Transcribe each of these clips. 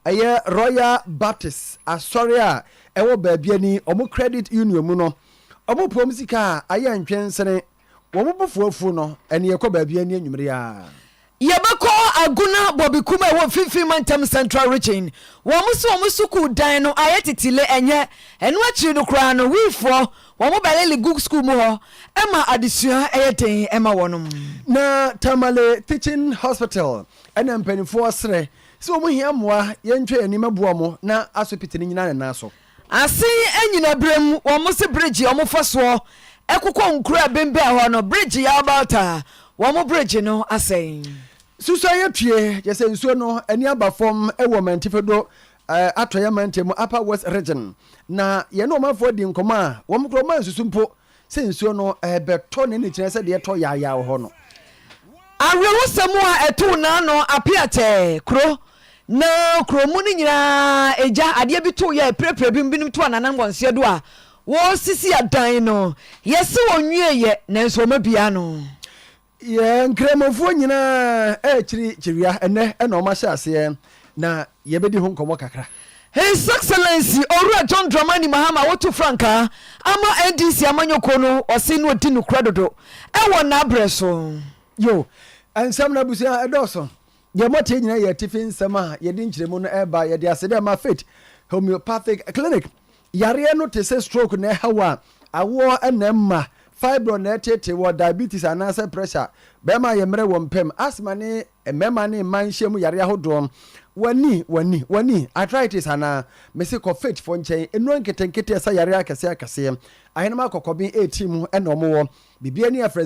ɛyɛ Royal Baptist Asabre ɛwɔ baabiani ɔmo credit union mu no ɔmo pom sika ayɛ ntwensene wɔmo bofuafu no ɛne yɛkɔ baabiani anwumre ya yɛbɛkɔ aguna bobikuma ɛwɔ fifi mantem central region wɔmo suku dan no ayɛ titile ɛnyɛ ɛno akyiri no koraa no wifoɔ wɔmo bɛlele good school mu hɔ ɛma adesua ɛyɛ den ɛma wɔnom na Tamale Teaching Hospital ɛna mpanimfoɔ srɛ sɛ wɔmo hia mmoa yɛntwɛ anim aboa mo na asopiti no nyina ne na so ase anyina brem wɔmo se bridge ɔmo fa soɔ ɛkokɔ nkura bembe hɔ no bridge ya abata wɔmo bridge no asɛn susu ayɛtue yɛsɛ nsuo no ani aba fam ɛwɔ mantifedo atɔyɛ mantemu upper west region na yɛne ɔmanfoɔ di nkɔmɔ a wɔn kuro man susu mpo sɛ nsuo no ɛbɛtɔ ne ne kyerɛ sɛ deɛ ɛtɔ yaayaa hɔ no awerɛwosɛm a ɛtoo naa no apeatɛ kuro na kuro mu no nyinaa ɛgya adeɛ bi too yɛ prɛprɛ binom to ananan wɔnseɛ do a wɔsisi adan no yɛse wɔnwieyɛ nanso ɔma bia no yɛ nkramofoɔ nyinaa kyirikyiriya ɛnɛ ɛna ɔma hyɛ aseɛ na yɛbɛdi ho nkɔmmɔ kakra His Excellency Owura John Dramani Mahama wotu franka ama NDC amanyoko no ɔse no odi no kura dodo ɛwɔ n'abrɛ so yo ansɛm na busia ɛdɔso yɛmɔte nyina yɛ tifi nsɛm a yɛde nkyerɛmu no ɛba yɛde asɛde ama Faith Homeopathic Clinic yareɛ no te sɛ stroke na ɛhawa awoɔ ɛna mma fibro na ɛtete wɔ diabetes anaasɛ pressure bɛma yɛmmerɛ wɔ mpam asthma ne mmɛma ne mma nhyia mu yare ahodoɔ wani arthritis ana mesi kɔ Faith fo nkyɛn enu nketenkete ɛsa yare akɛseɛ ahenema akɔkɔben 18 mu ɛna ɔmo wɔ bibia ni afrɛ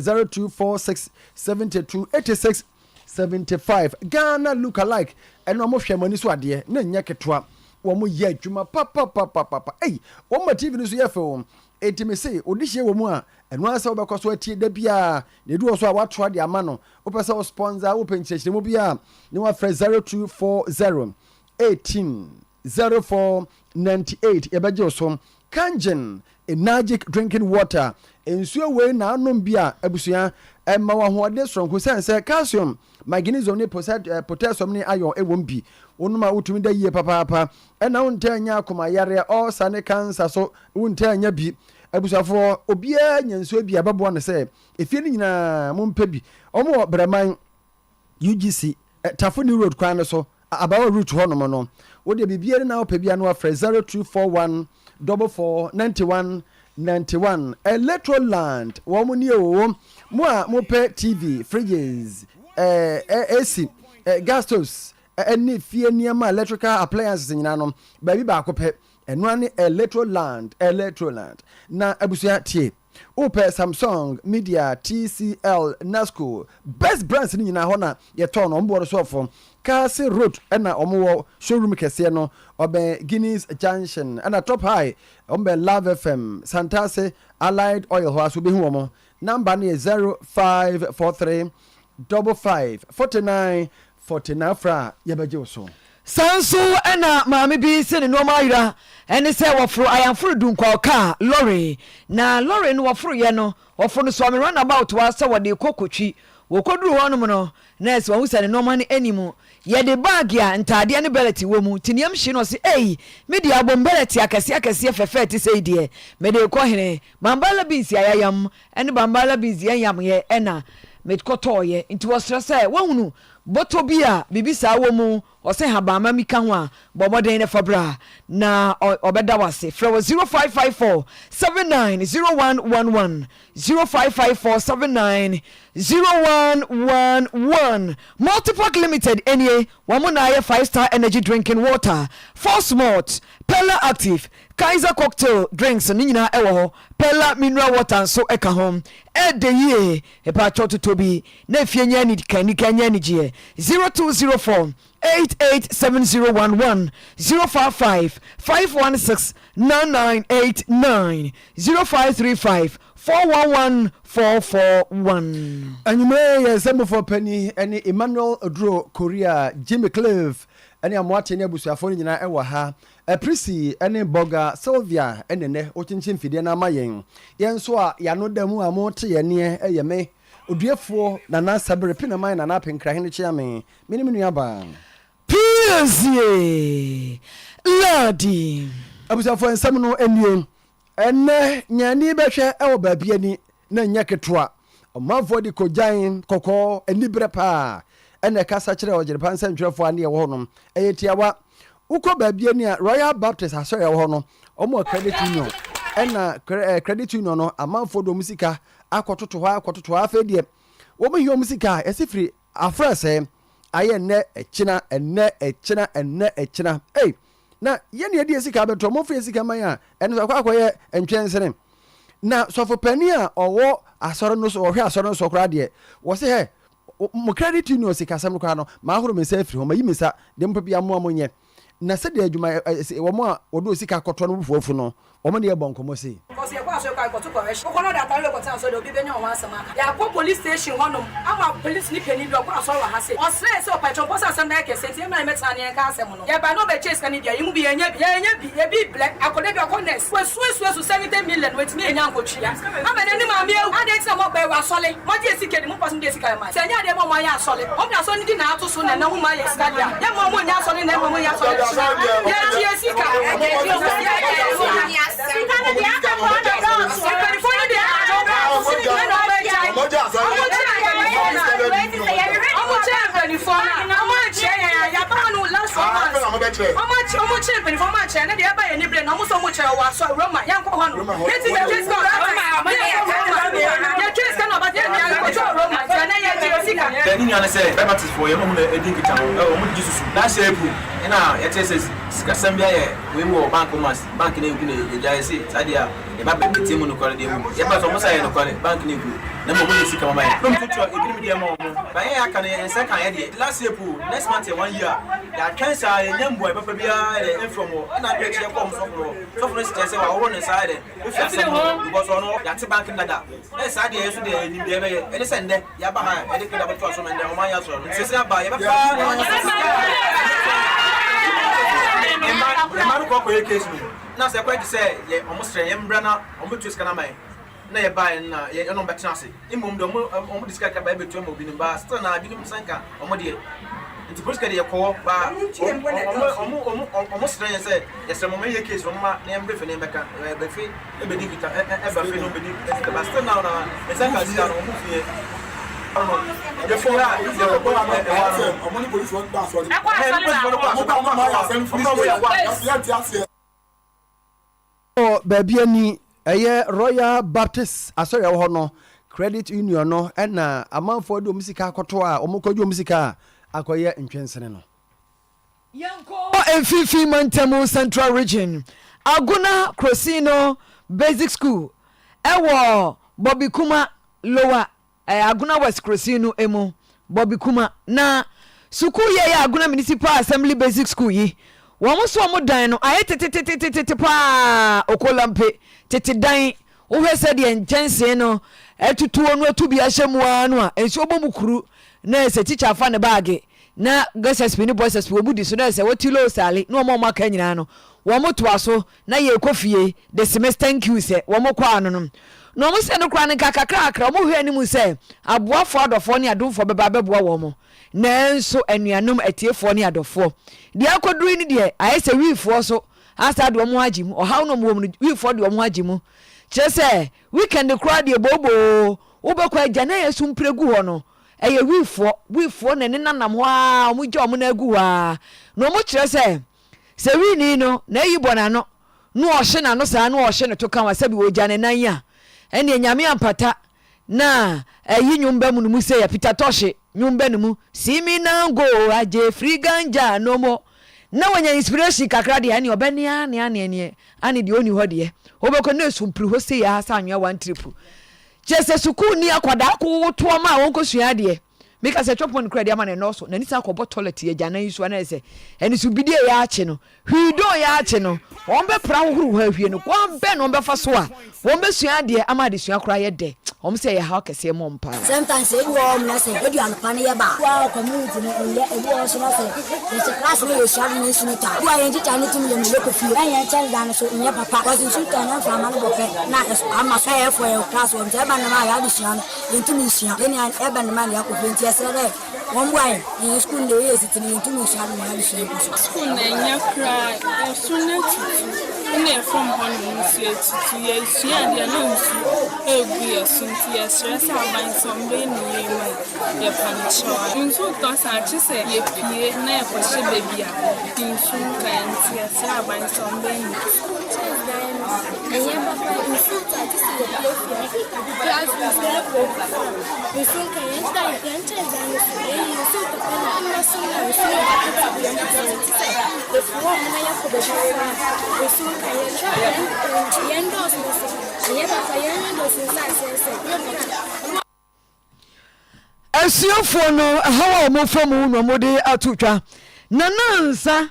0246728675 Ghana look alike ɛna ɔmo hwɛ mani so adeɛ na nyɛ ketewa wɔn yɛ adwuma papa ei wɔn ma TV no so yɛ fɛ etimi se odihye wɔ mu a ɛno asa wobɛkɔ so atie da bia ne du so a watoa de ama no wopɛ sɛ wo sponsor wo penkyerɛkyerɛ mu bia ne wafrɛ 0240180498 yɛbɛgye so Kangen Magic drinking water nsuo wei na anom bia abusua ɛma wahoɔden soronko sɛ calcium magnesium ne potassium ne iron ɛwɔ bi wonuma wotumi da yie papaapa ɛna wonta nya akoma yare ɔsa ne cancer so wonta nya bi abusafo obiaa nyansuo bi abɛboa ne sɛ efie ne nyinaa mompɛ bi ɔmo Breman UGC Tafo New Road kwan so abawa route hɔ nom no wode bibiere na wopɛ bia no afrɛ 0241449191 Electroland wɔn ni ewo mo a mopɛ TV fridges AC gas stoves any fie nneɛma electrical appliances nyina no baabi baako pɛ ɛno ane Electroland na abusua tie wopɛ Samsung Media TCL Nasco best brands ni nyina hɔ na yɛtɔn no ɔmbɔ so fo Kasi Road ɛna ɔmo showroom kɛseɛ no ɔbɛn Guinness Junction ɛna Top High ɔmbɛn Love FM Santase Allied Oil hɔ aso behu ɔmo number no yɛ 0543554949 fra yɛbɛgye so sanso ɛna maame bi se ne nneɛma ayira ɛne sɛ wɔforo ayamforo dunkwa ɔka lorry na lorry no wɔforo yɛ no wɔforo no so ame runabout wa sɛ wɔde kokotwi wɔkoduru hɔ nom no nurse wɔn sɛ ne nneɛma no animu yɛde bag a ntaadeɛ ne bellet wɔ mu tiniam hye no sɛ ei mede abom bellet akɛseɛ fɛfɛ te sɛ deɛ mede kɔ hene bambala beans ayayam ɛne bambala beans yɛyam yɛ ɛna medkɔtɔɔyɛ nti wɔsrɛ sɛ wɔhunu bɔtɔ bi a bibi saa wɔ mu ɔsɛ habama mi ka ho a bɔbɔden ne fabra na ɔbɛda wase frɛ wɔ 0554790111 0554790111 Multipack Limited enie wɔn na ayɛ 5-star energy drinking water Force Malt Pella Active Kaiser cocktail drinks ne nyinaa ɛwɔ hɔ Pella mineral water nso ɛka ho ɛde yie ɛpa atwɔtoto bi na efie nya ni kanika nya ni gye 0204 887011 055 516 9989 0535 411 441 Anyume ye Zembofo Penny ene Emmanuel Odro Korea Jimmy Clive ene amoate ne abusuafo ni nyina ewa ha Piesie ene Boga Sylvia ene ne ochinchin fide na mayen yenso a yano damu amote ye ne eyeme Oduefour Asabre pinaman na na penkra hene chiame mini aba Piesie Lardi. Abusafo nsɛm no anie. Enne nyani bɛhwɛ ɛwɔ baabi ani na nya ketwa. Ɔmanfo de kogyan kɔkɔ anibre pa. Ɛna kasa kyerɛ Oyerepa nsɛntwerɛfo ane ɛwɔ no. Ɛyɛ tiawa. Ukɔ baabi ani a Royal Baptist Asɔre ɛwɔ no. Ɔmo credit union. Ɛna credit union no amanfo do musika akɔtoto hɔ afɛ deɛ. Wɔmo hiɔ musika ɛsifiri afrɛsɛ ayɛ nnɛ ɛkyena. Hey, na yɛne yɛde sika bɛtɔ mo fɛ sika man a ɛno so akɔyɛ ntwɛnsene. Na sɔfo pani a ɔwɔ asɔre no so ɔhwɛ asɔre no so kora deɛ wɔ se hɛ mo credit union sika sɛm no kora no ma ahoro me sa firi hɔ ma yi me sa de mo pɛ mo nyɛ. Na sɛ de adwuma wɔ mo a wɔdo sika kɔtɔ no bufuafu no wɔn ne yɛ bɔ nkɔmɔ sei. Because yɛ kɔ asɔre kɔ akɔto correction. Wɔkɔ no da atare kɔtɔ asɔre de obi bɛnya wɔn asɛm aka. Yɛ akɔ police station hɔnom ama police ni panyin bi ɔkɔ asɔre wɔ ha se. Ɔsrɛ sɛ ɔpɛtwɔn pɔsɛ asɛm da yɛ kɛse nti ɛmɛ mɛtena ne yɛn ka asɛm no. Yɛba no bɛkyɛ sika ne deɛ yɛmu bi yɛnya bi yɛbi blɛ akɔda bi ɔkɔ nurse. Wɔsuasu 70 million wɔtumi yɛnya nkɔtua. Ama n'anim maame ewu ade nti na mɔbɛ wɔ asɔre. Mɔgye sika ni mo pɔsɛ de sika ma. Sɛ nya de mo ayɛ asɔre. Ɔmo asɔre ni di na ato so na na ho ma yɛ sika dia. Yɛ mo nya asɔre na mo nya asɔre. Yɛ sika. bank ne ku ne ejaye se sadia e ba be timu no kore de mu e ba so mo sai no kore bank ne ku na mo mo sika mama e no tutu e bi mi de mo ba ye aka ne se kan ye de last year next month 1 year ya cancer e nyambo e papa bia e from na be che kom so for se se wa wo ne sai de e fi asem because no ya te bank dada e sadia yeso de ni de be e de se nde ya ba ha e de kida to so nde o ma ya so se se ba ye ba Emmanuel Koko case no. Na say quite say ye almost say embra na omo tu sika na mai. Na ye buy na ye no betra ase. Imom de omo disika ka ba betu am obi ni ba still na bi ni sanka omo de. Nti police ka de ye ko ba omo say say ye say mo ye case omo na embra fe na beka be fe e be digita e ba fe no be digita ba still now na e sanka sika no omo fie. The baby ani ɛyɛ Royal Baptist Asɔre ɛwɔ hɔ no credit union no ɛna amanfo de omusika akɔto a ɔmokɔdwo omusika akɔyɛ ntwɛnsene no. Yanko Mfifi Mantamu Central Region Aguna Crosino Basic School ɛwɔ Bobby Kuma Lower Aguna West Crosino emu Bobby Kuma na suku ye Aguna Municipal Assembly Basic School yi wɔn so wɔn dan no ayɛ tete paa okolampe tete dan wo hwɛ sɛ deɛ nkyɛnse no ɛtutuo no atu bi ahyɛ mu ano a nsuo bɔ mu kuru na ɛsɛ teacher afa ne baage na girls ne boys wo budi so na ɛsɛ wɔti low sale na wɔn aka nyinaa no wɔn to aso na yɛ kofie the semester thank you sɛ wɔn kɔ ano no na wɔn sɛ no kora ne kakakra wɔn hwɛ anim sɛ aboafo adɔfo ne adomfo bɛba bɛboa wɔn nanso anuanom atiefoɔ ne adɔfoɔ deɛ akɔduru ni deɛ ayɛ sɛ wiifoɔ so asa de wɔn agye mu ɔhaw no wɔn wiifoɔ de wɔn agye mu kyerɛ sɛ weekend kora deɛ bobo wobɛkɔ agya na yɛ so mpregu hɔ no ɛyɛ wiifoɔ na ne nanam hɔ a wɔn gya wɔn na agu hɔ a na wɔn kyerɛ sɛ wini no na ayi bɔ n'ano na ɔhye n'ano saa na ɔhye ne to kan wa sɛbi wɔgya ne nan ya ɛne nyame ampata na ayi nnwomba mu no mu sɛ ya Peter Toshe nnwomba no mu simi nango agye free ganja no mo na wanya inspiration kakra de ani obɛnea ne ani de oni hɔ de obɛkɔ na esumpiri hɔ sɛ ya sa anwa one trip kyese sukuu ni akwada ko to ma won ko sua de meka sɛ twopon kra de ama ne no so na nisa akɔbɔ toilet ya gana yi so na ɛsɛ ɛni so bidie ya akye no hwido ya akye no wɔn bɛ pra hohoro hɔ ahwie no kwan bɛ no wɔn bɛ fa so a wɔn bɛ sua de ama de sua kra yɛ de wɔn sɛ yɛ ha kɛse mo mpa sometimes edu wɔn na sɛ edu anpa ne yɛ ba wa community no ɛyɛ edu wɔn so na sɛ yɛ class no yɛ sua no nsu ta wa yɛ teacher ne tim yɛ no leko fie ɛyɛ kyɛn da no so nyɛ papa wɔn nsu ta na fa ma no bɔpɛ na ama sɛ yɛ for yɛ class wɔn sɛ ba na ma yɛ ade sua no ntum sua ɛni ɛba na ma yɛ akɔ fie nti ɛsɛ dɛ one way, in school there is it in 2 school na cry student from home to years and they know every year stress about somebody no punish so those are just say ye pie na question baby in so kind stress about somebody and yeah papa in so I just see the place class is not over we so kind and so to na so the form na ya ko be we so kind and yendos no yeah papa yendos so Asiofo no hawa mo famu no mode atutwa nanansa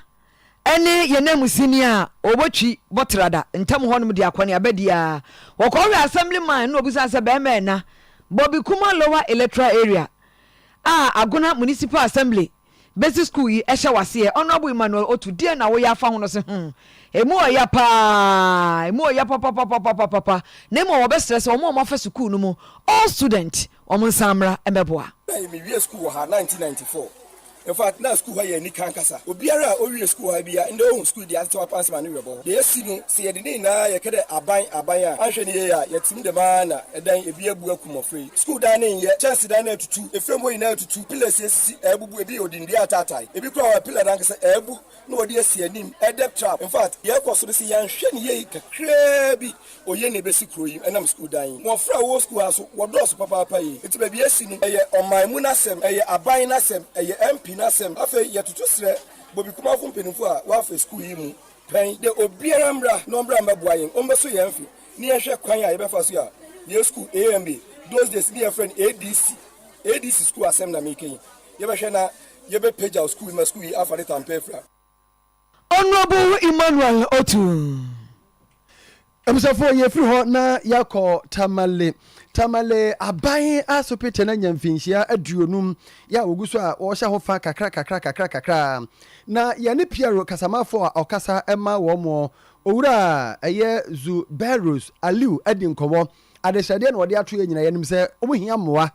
ene yenamusini a obotwi botrada ntam ho no de akwane abadia wokɔwe assemblyman no obusa se be na Bobby Kuma lower electoral area Agona municipal assembly basic school yi ehye wase honorable Emmanuel Otu die na wo ya fa ho no se emu oya papa na mo wo be stress o mo fa school no mu all student o mo samra emeboa me wie school ha 1994 in fact na school ha ye ni kankasa obiara o wie school ha bia ndo home school dia to pass man webo de esi no se ye de na ye kede aban a anhwe ne ye ya yetim de ma na edan ebi abu akumofree school dan ne ye chance dan na tutu efremo yi na tutu pillars esisi ebubu ebi odindi atatai ebi kwa pillar dan kase ebu na odi esi anim edep trap in fact ye koso de se ya nhwe ne ye kakra bi oye ne besi kro yi enam school dan mo fra wo school aso wo dos papa yi eti ba bi esi no eye oman mu na sem eye aban na sem eye MP nasem afa yetutu sre Bobby Kuma fu mpenifo a wa fa school yi mu pen de obiara mra no mra maboa yen ombeso ye mfi ni ehwe kwan a ye befa so a ye school AMB those days me friend ADC school asem na making ye be hwe na ye be page out school ma school yi afa de tampefra Honorable Emmanuel Otu Emsafo ye free ho na yakọ Tamale aban asopete na nyamfinhia aduonum ya oguso a wo hya ho fa kakra na ya ne Piero kasamafo a okasa ema wo mo owura eye zu Berus Aliu adinkomo adesade na wode ato nyina yanim se omuhia moa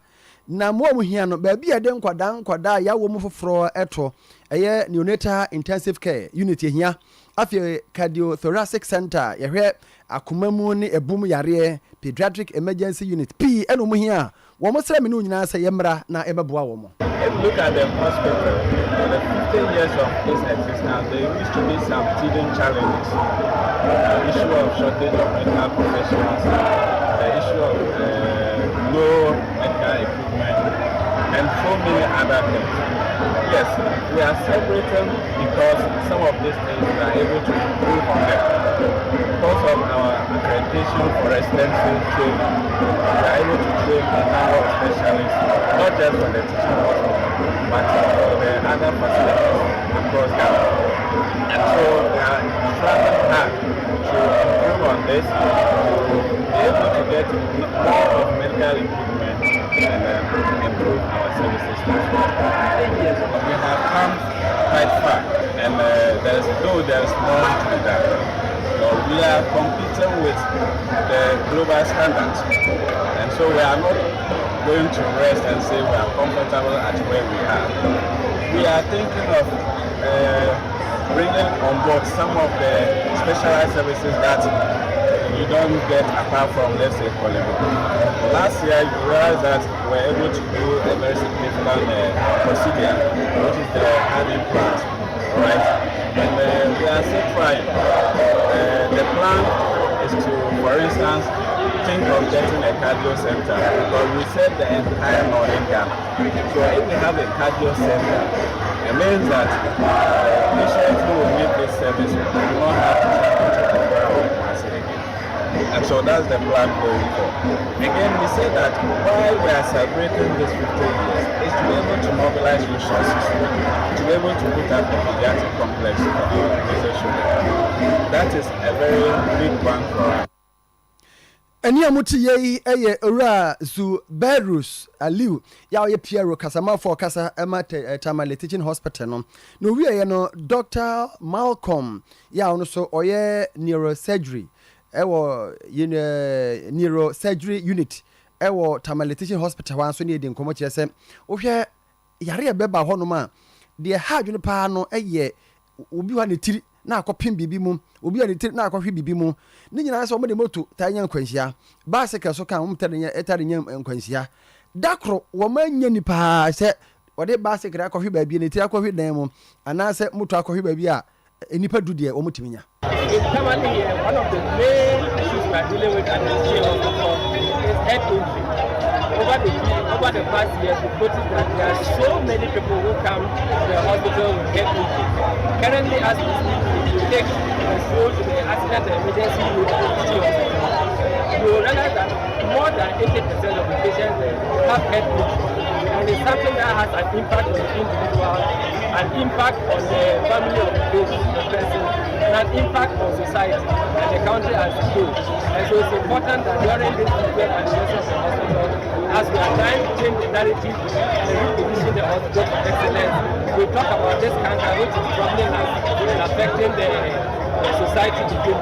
na mo omuhia no ba bia de nkwada ya wo mo foforo eto eye neonatal intensive care unit ehia afie cardiothoracic center yehwe akumamu ni ebum yare pediatric emergency unit P eno mu hia wo mo sra me no nyina se yemra na ebeboa wo mo. If you look at the hospital for the 15 years of its existence, there used to be some teething challenges. The issue of shortage of medical professionals, the issue of low medical equipment, and so many other things. Yes, we are celebrating because some of these things we are able to improve on them. Because of our accreditation for residency training, we are able to train a number of specialists, not just for the teaching hospital, but for the other facilities across Ghana. And so we are striving hard to improve on this, to be able to get more of medical equipment and improve our services. We have come quite far, and there is more to be done. So we are competing with the global standards, and so we are not going to rest and say we are comfortable at where we are. We are thinking of bringing on board some of the specialized services that you don't get apart from, let's say, Colombo. Last year, you realized that we were able to do a very significant procedure, which is the hernia implant, right? And we are still trying. The plan is to, for instance, think of getting a cardio center, because we said the entire Northern Ghana. So if we have a cardio center, it means that patients who will need this service will not have to travel to the ground again. And so that's the plan going forward. Again, we say that while we are celebrating this 15 years, is to be able to mobilize resources, to be able to put up a pediatric complex for our organization. That is a very big one for us. Eni amuti ye eye ora zu Berus Aliu ya oye Piero kasamafo kasa ema Tamale Teaching Hospital no wi ye no Dr. Malcolm ya ono so oye neurosurgery ewo neurosurgery unit ewo Tamale Teaching Hospital wan so ne de nkomo kire se wo hwe yare beba ho no ma de ha adwene pa no eye obi wa ne tiri na akopem bibi mu obi wa ne tiri na akohwe bibi mu ni nyina so mo de moto ta nya nkwanhia bicycle so kan mo tare nya nkwanhia dakro wo ma nya ni pa se wode bicycle akohwe ba bi ne tiri akohwe dan mu ana se moto akohwe ba bi a enipa du de wo mutiminya. Currently, one of the main issues we are dealing with at the hospital is head injury. Over the past years, we've noticed that there are so many people who come to the hospital with head injury. Currently, as we speak, you take the show to the accident and emergency unit, you will realize that more than 80% of the patients have head injury. And it's something that has an impact on the individual, an impact on the family of the person, and an impact on society and the country as a whole. And so it's important that during this period at the hospital, as we are trying to change the narrative and reposition the hospital for excellence, we talk about this cancer which is troubling us and affecting the society to do.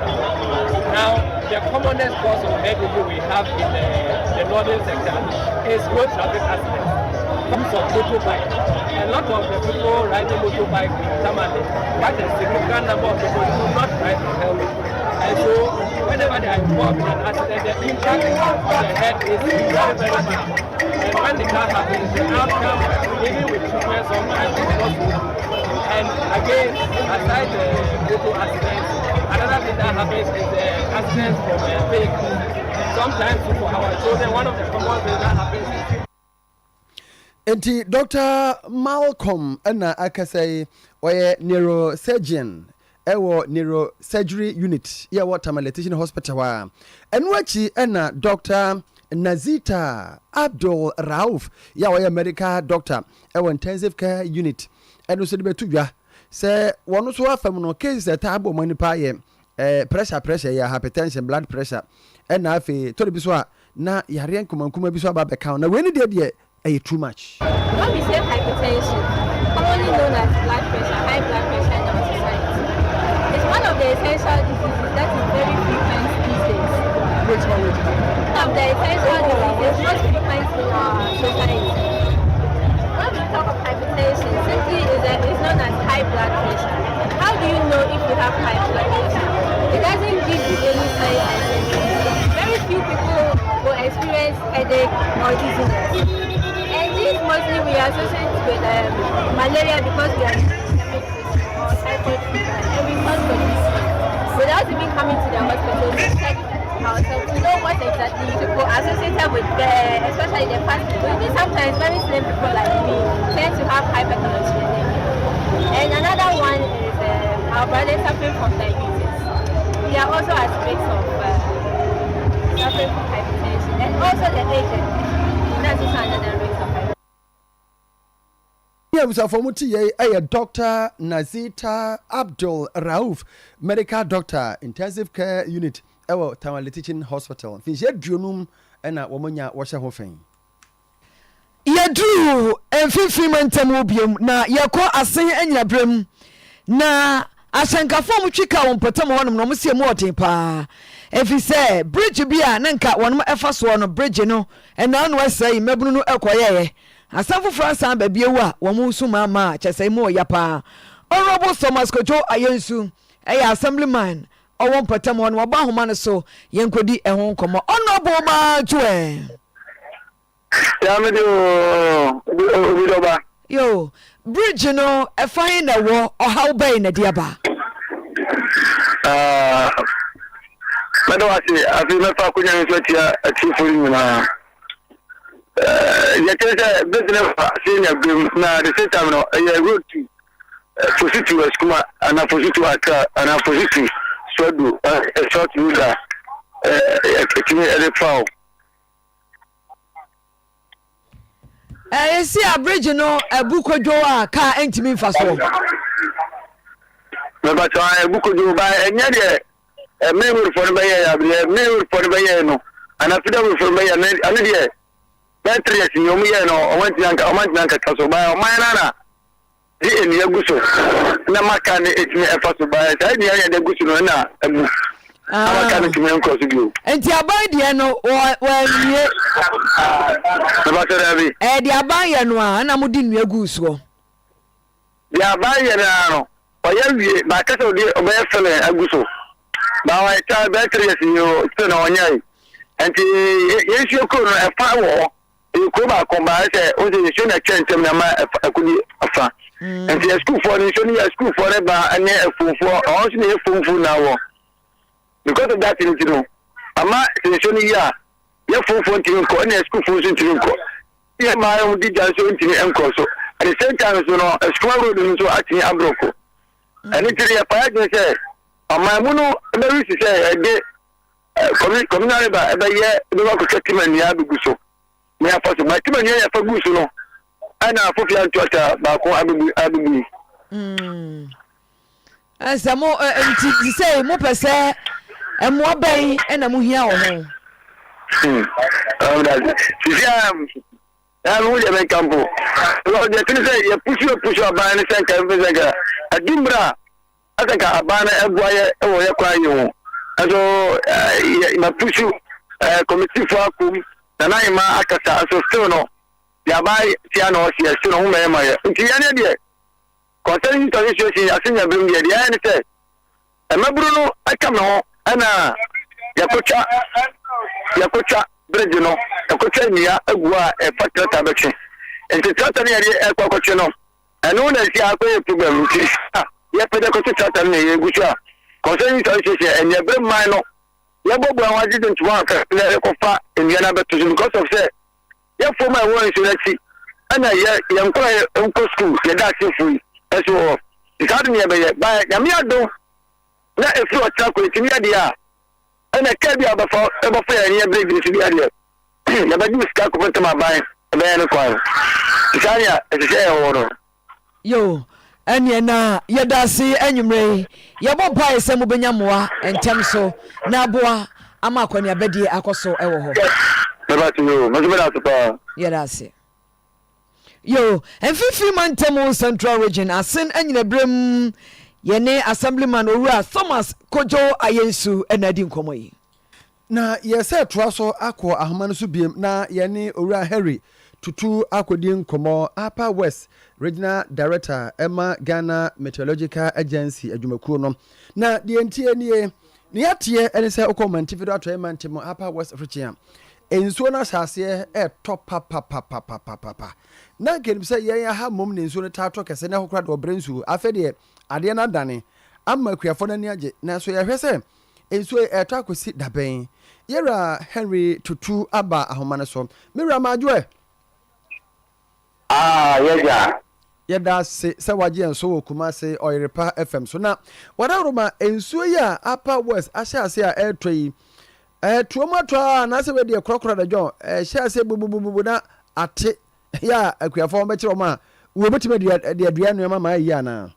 Now, the commonest cause of head injury we have in the northern sector is road traffic accidents. Comes of motorbike. A lot of the people riding motorbike in Tamale, quite a significant number of people do not ride with helmet. And so, whenever they are involved in an accident, the impact on the head is very, very bad. And when the car happens, the outcome, even with treatment, sometimes is not good. And again, aside the motor accidents, another thing that happens is the accidents from vehicles. Sometimes for our children, one of the common things that happens is enti Dr. Malcolm ana akasai oye neurosurgeon ewo neurosurgery unit ya wa Tamale Teaching Hospital wa enwachi ana Dr. Nazita Abdul Rauf ya wa medical doctor ewo intensive care unit eno so de betudwa se wono so afam no case ta abo manipa ye pressure ya hypertension blood pressure ena afi to bi so a na yare nkomankoma bi so aba be kan na weni de too much. When we say hypertension, commonly known as blood pressure, high blood pressure in our society, it's one of the essential diseases that is very frequent these days. Which one? One of the essential diseases most frequent in our society. When we talk of hypertension, simply is known as high blood pressure. How do you know if you have high blood pressure? It doesn't give you any signs and symptoms. Very few people will experience headache or dizziness. Mostly we associate with malaria because we are or typhoid fever, and we must for this without even coming to the hospital to check ourselves to know what exactly people associated with especially the fast people. Even sometimes very slim people like me tend to have hypertension. And another one is our brothers suffering from diabetes. They are also at risk of suffering from hypertension, and also the agent. That's also another risk of hypertension. Dr. Nazita Abdul Rauf, medical doctor, intensive care unit, ewo Tamale Teaching Hospital. Finche dunum ena womonya washa hofen. Yadru emfifi mantem obiom na yakọ asen anya brem na asankafo mu twika won potam wonum no mse mu otepa. Efi se bridge bia na nka wonum efa so no bridge no ena no asai mabunu no ekoyeye. Asanfo Fransa ba biewu a wo mu su mama chesai mu oyapa. Honorable Thomas Kojo Ayensu eya assemblyman owon potam won wo ba homa no so yenkodi ehon komo. Honorable ma tue. Yo, bridge no e fine na wo how bay na diaba. Mado ase afi mefa kunya nso tia atifo nyina. Ya tese business senior group na the same time no e road to positive skuma ana positive aka ana positive so do short user ekime elephant. See a bridge no ebuko jo a car entimi mfa so. Me ba to ebuko jo ba enya de me wor for be ya me wor for be ya no ana fida wor for be ya ana de battery ya sinyo mu ya no o wanti nanka kaso ba o man na di eni aguso na maka ne etimi efa so ba sai di ya de guso no na abu Aba ka tumi enko so bio. Enti aban de no wa nie. Aba tara bi. De aban ye no a na mo di nua gu so. De aban ye na no. Oya wie ba ka so de obey fele agu so. Ba wa ta be 3 years yo so na onya. Enti yesu ko no e fa wo. E ko ba ko ba se o de so na chentem na ma akudi afa. Enti school for ni so ni school for ba ane efunfo o so ni efunfu na wo. Because of that, you know, ama senior ya, ya phone tinko, any school phone tinko. Yeah, my own did so into the so. At the same time, so no, a school road so acting abroko. And it's a fire say, my mono, there is say, a day, communal about a year, the work of Settlement Yabuso. May I pass my team and for Gusuno. And I put you to Bako Abu. As a more, say, more per se. And more bay and a muhia or oh, that's I'm only a campo. Well, they can say you push your banner and can a dimbra. I think a banner and wire or crying. And so, my push you committee for Akum, and I'm a Akasa, so still no. Yabai, Tiano, she has still home. Tiana, concerning to this, I think I bring the end. Say, and my Bruno, I come home. Ana yakocha bridge no yakocha nia agua e factory tabachi enti trata ne ye kwakoche no eno na si akoye problem ti ye pede ko trata ne ye gusha concerning to issue and ye bre man no ye bobo an didn't want na ko fa enia beto because of say ye for my one so that ana ye nko school ye da se free so ikadu ne be ye ba ya mi ado na efi o tra ko timi ade a na ka bi abafa ya ne break ni timi ade na ba di ska ko fanta ma ban e ba ne kwa isania e se e woro yo ene na yedase anwumre ye bo pai se mo benyamoa entem so na aboa ama akwani abedie akoso e wo ho ba ti yo mo be da to pa yedase yo enfifi mantemo central region asen anyina brem yene assemblyman Owura Thomas Kojo Ayensu enadi nkomo yi na yese troaso akọ ahoma no so biem na yene Owura Harry tutu akodi nkomo Upper West Regional Director Emma Ghana Meteorological Agency adwumakuo no na de entie nie ne yatie ene se okomanti video ato emantemo Upper West Region ensuo na asase top papa na kenim se yen ha mom ne ensuo no tato kese ne hokra de obrensu afede ade na dane amma kuafo na ni age na so ye hwese ensuo eto akosi daben yera Henry tutu aba ahoma ne so mira majoe yeja yeda se waje enso wo kuma se Oyerepa FM so na wadaroma ensuo ya Upper West ahyase a etoi tuomatwa na se we de krokro da John hyase bubububu na ate ya akuafo be kire ma wo betime de aduanu ma ma yi ana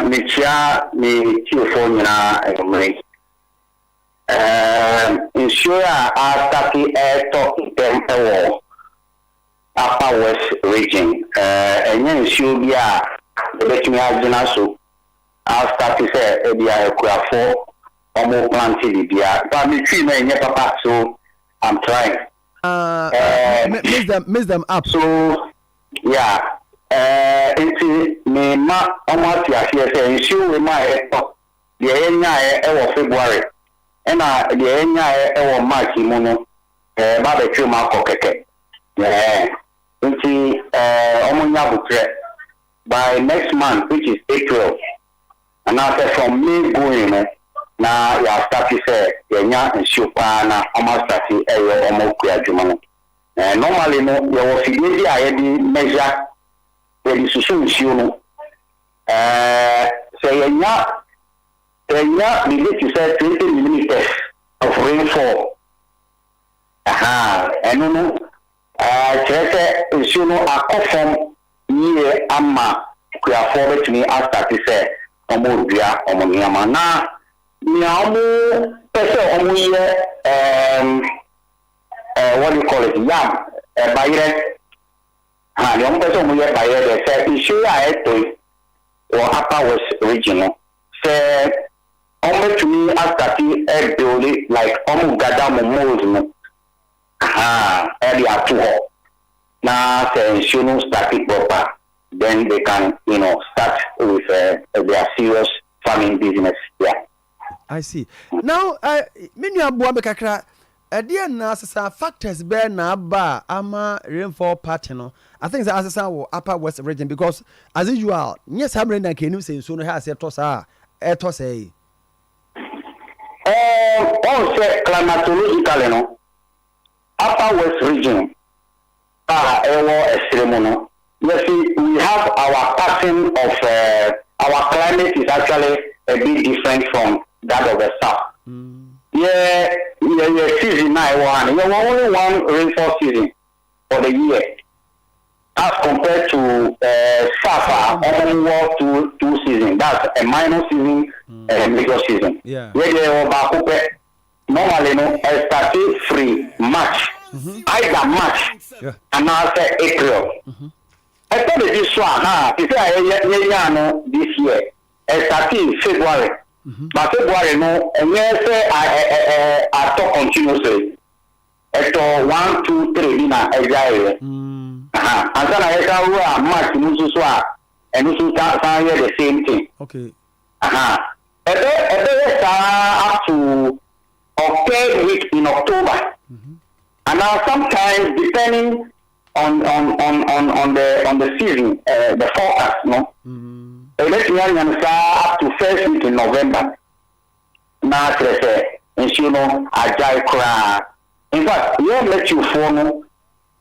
Michia ni chiefo nyina emre ensure ataki to item ewo Upper West region enye ensure bia betimi agina so ataki se ebia akuafo omo planted bia but me twi na enye papa so I'm trying miss them up so yeah enti me ma amati afie se ensure we ma eto de enya e February ena de enya e March mu no ba be twi ma kokeke enti omunya butre by next month which is April and after from May going na ya start say enya ensure pa na almost start e omoku adwuma no normally no you will figure the ID measure the susun issue no say enya we need to say 20 millimeters of rainfall and no say issue no akofom ye ama kuafo betumi start say omodua omonyama na niamu pese omuye what do you call it yam bayre niamu pese omuye bayre say issue ya eto or Upper West region say bet to me after the building like gather moles earlier to her. Now say start it proper, then they can start with their serious farming business. Yeah. I see. Now menu abuabe kakra there na asasa factors be na ba ama rainfall pattern. I think the asasa wo upper west region because as usual yes Asabre na kenu say so no has eto say on say climatologically no upper west region extreme. Yes, we have our pattern of our climate is actually a bit different from that of the south. Yeah, season now one. You have only one rainfall season for the year, as compared to south only two seasons. That's a minor season and major season. Yeah. Normally, start free March, either March and now say April. I thought this one, this year, starting February. But February, no, and yes, I talk continuously. At 1, 2, 3, dinner, exactly. And then I saw March, Mususwa, and Mususa the same thing. Okay. And then up to third week in October. And now sometimes depending on the season, the forecast, no. Let's up to first week in November. Now say, and Ajay Kra. In fact, we don't let you follow.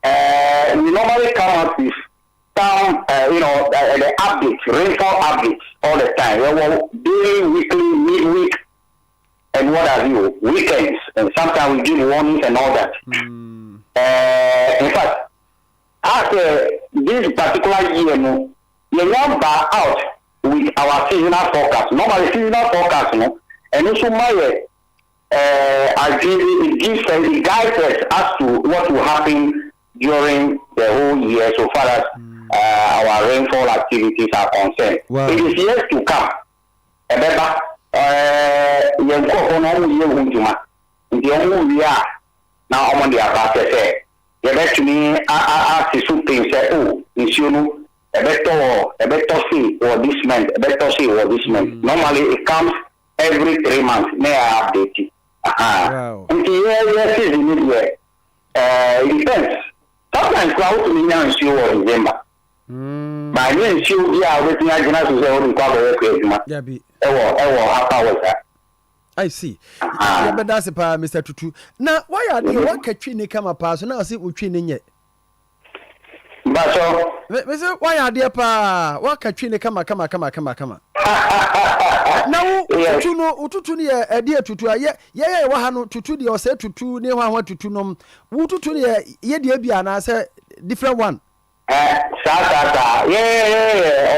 We normally come up with some, the updates, rainfall updates all the time. We will daily, weekly, midweek, and what have you, weekends, and sometimes we give warnings and all that. In fact, after this particular year, you number out with our seasonal forecast. Normally, seasonal forecast, and also it gives the guidance as to what will happen during the whole year so far as our rainfall activities are concerned. Wow. It is years to come. Remember, now I'm on the about to say, you bet to me, I ask you things, say, oh, a better see or this month, a better see or this month. Normally it comes every 3 months. May I update it? Wow. And it depends. Sometimes clouds will be in June or December. By then, everything I can also say, I see. But that's a part, Mr. Tutu. Now, why are they one catching come up? So now I see we're training yet. But why are they pa? What catching come? Now, Tutu near a dear Tutu, yeah, what Tutu or said Tutu near one to no. Who Tutu near ye be an answer different one. Yeah,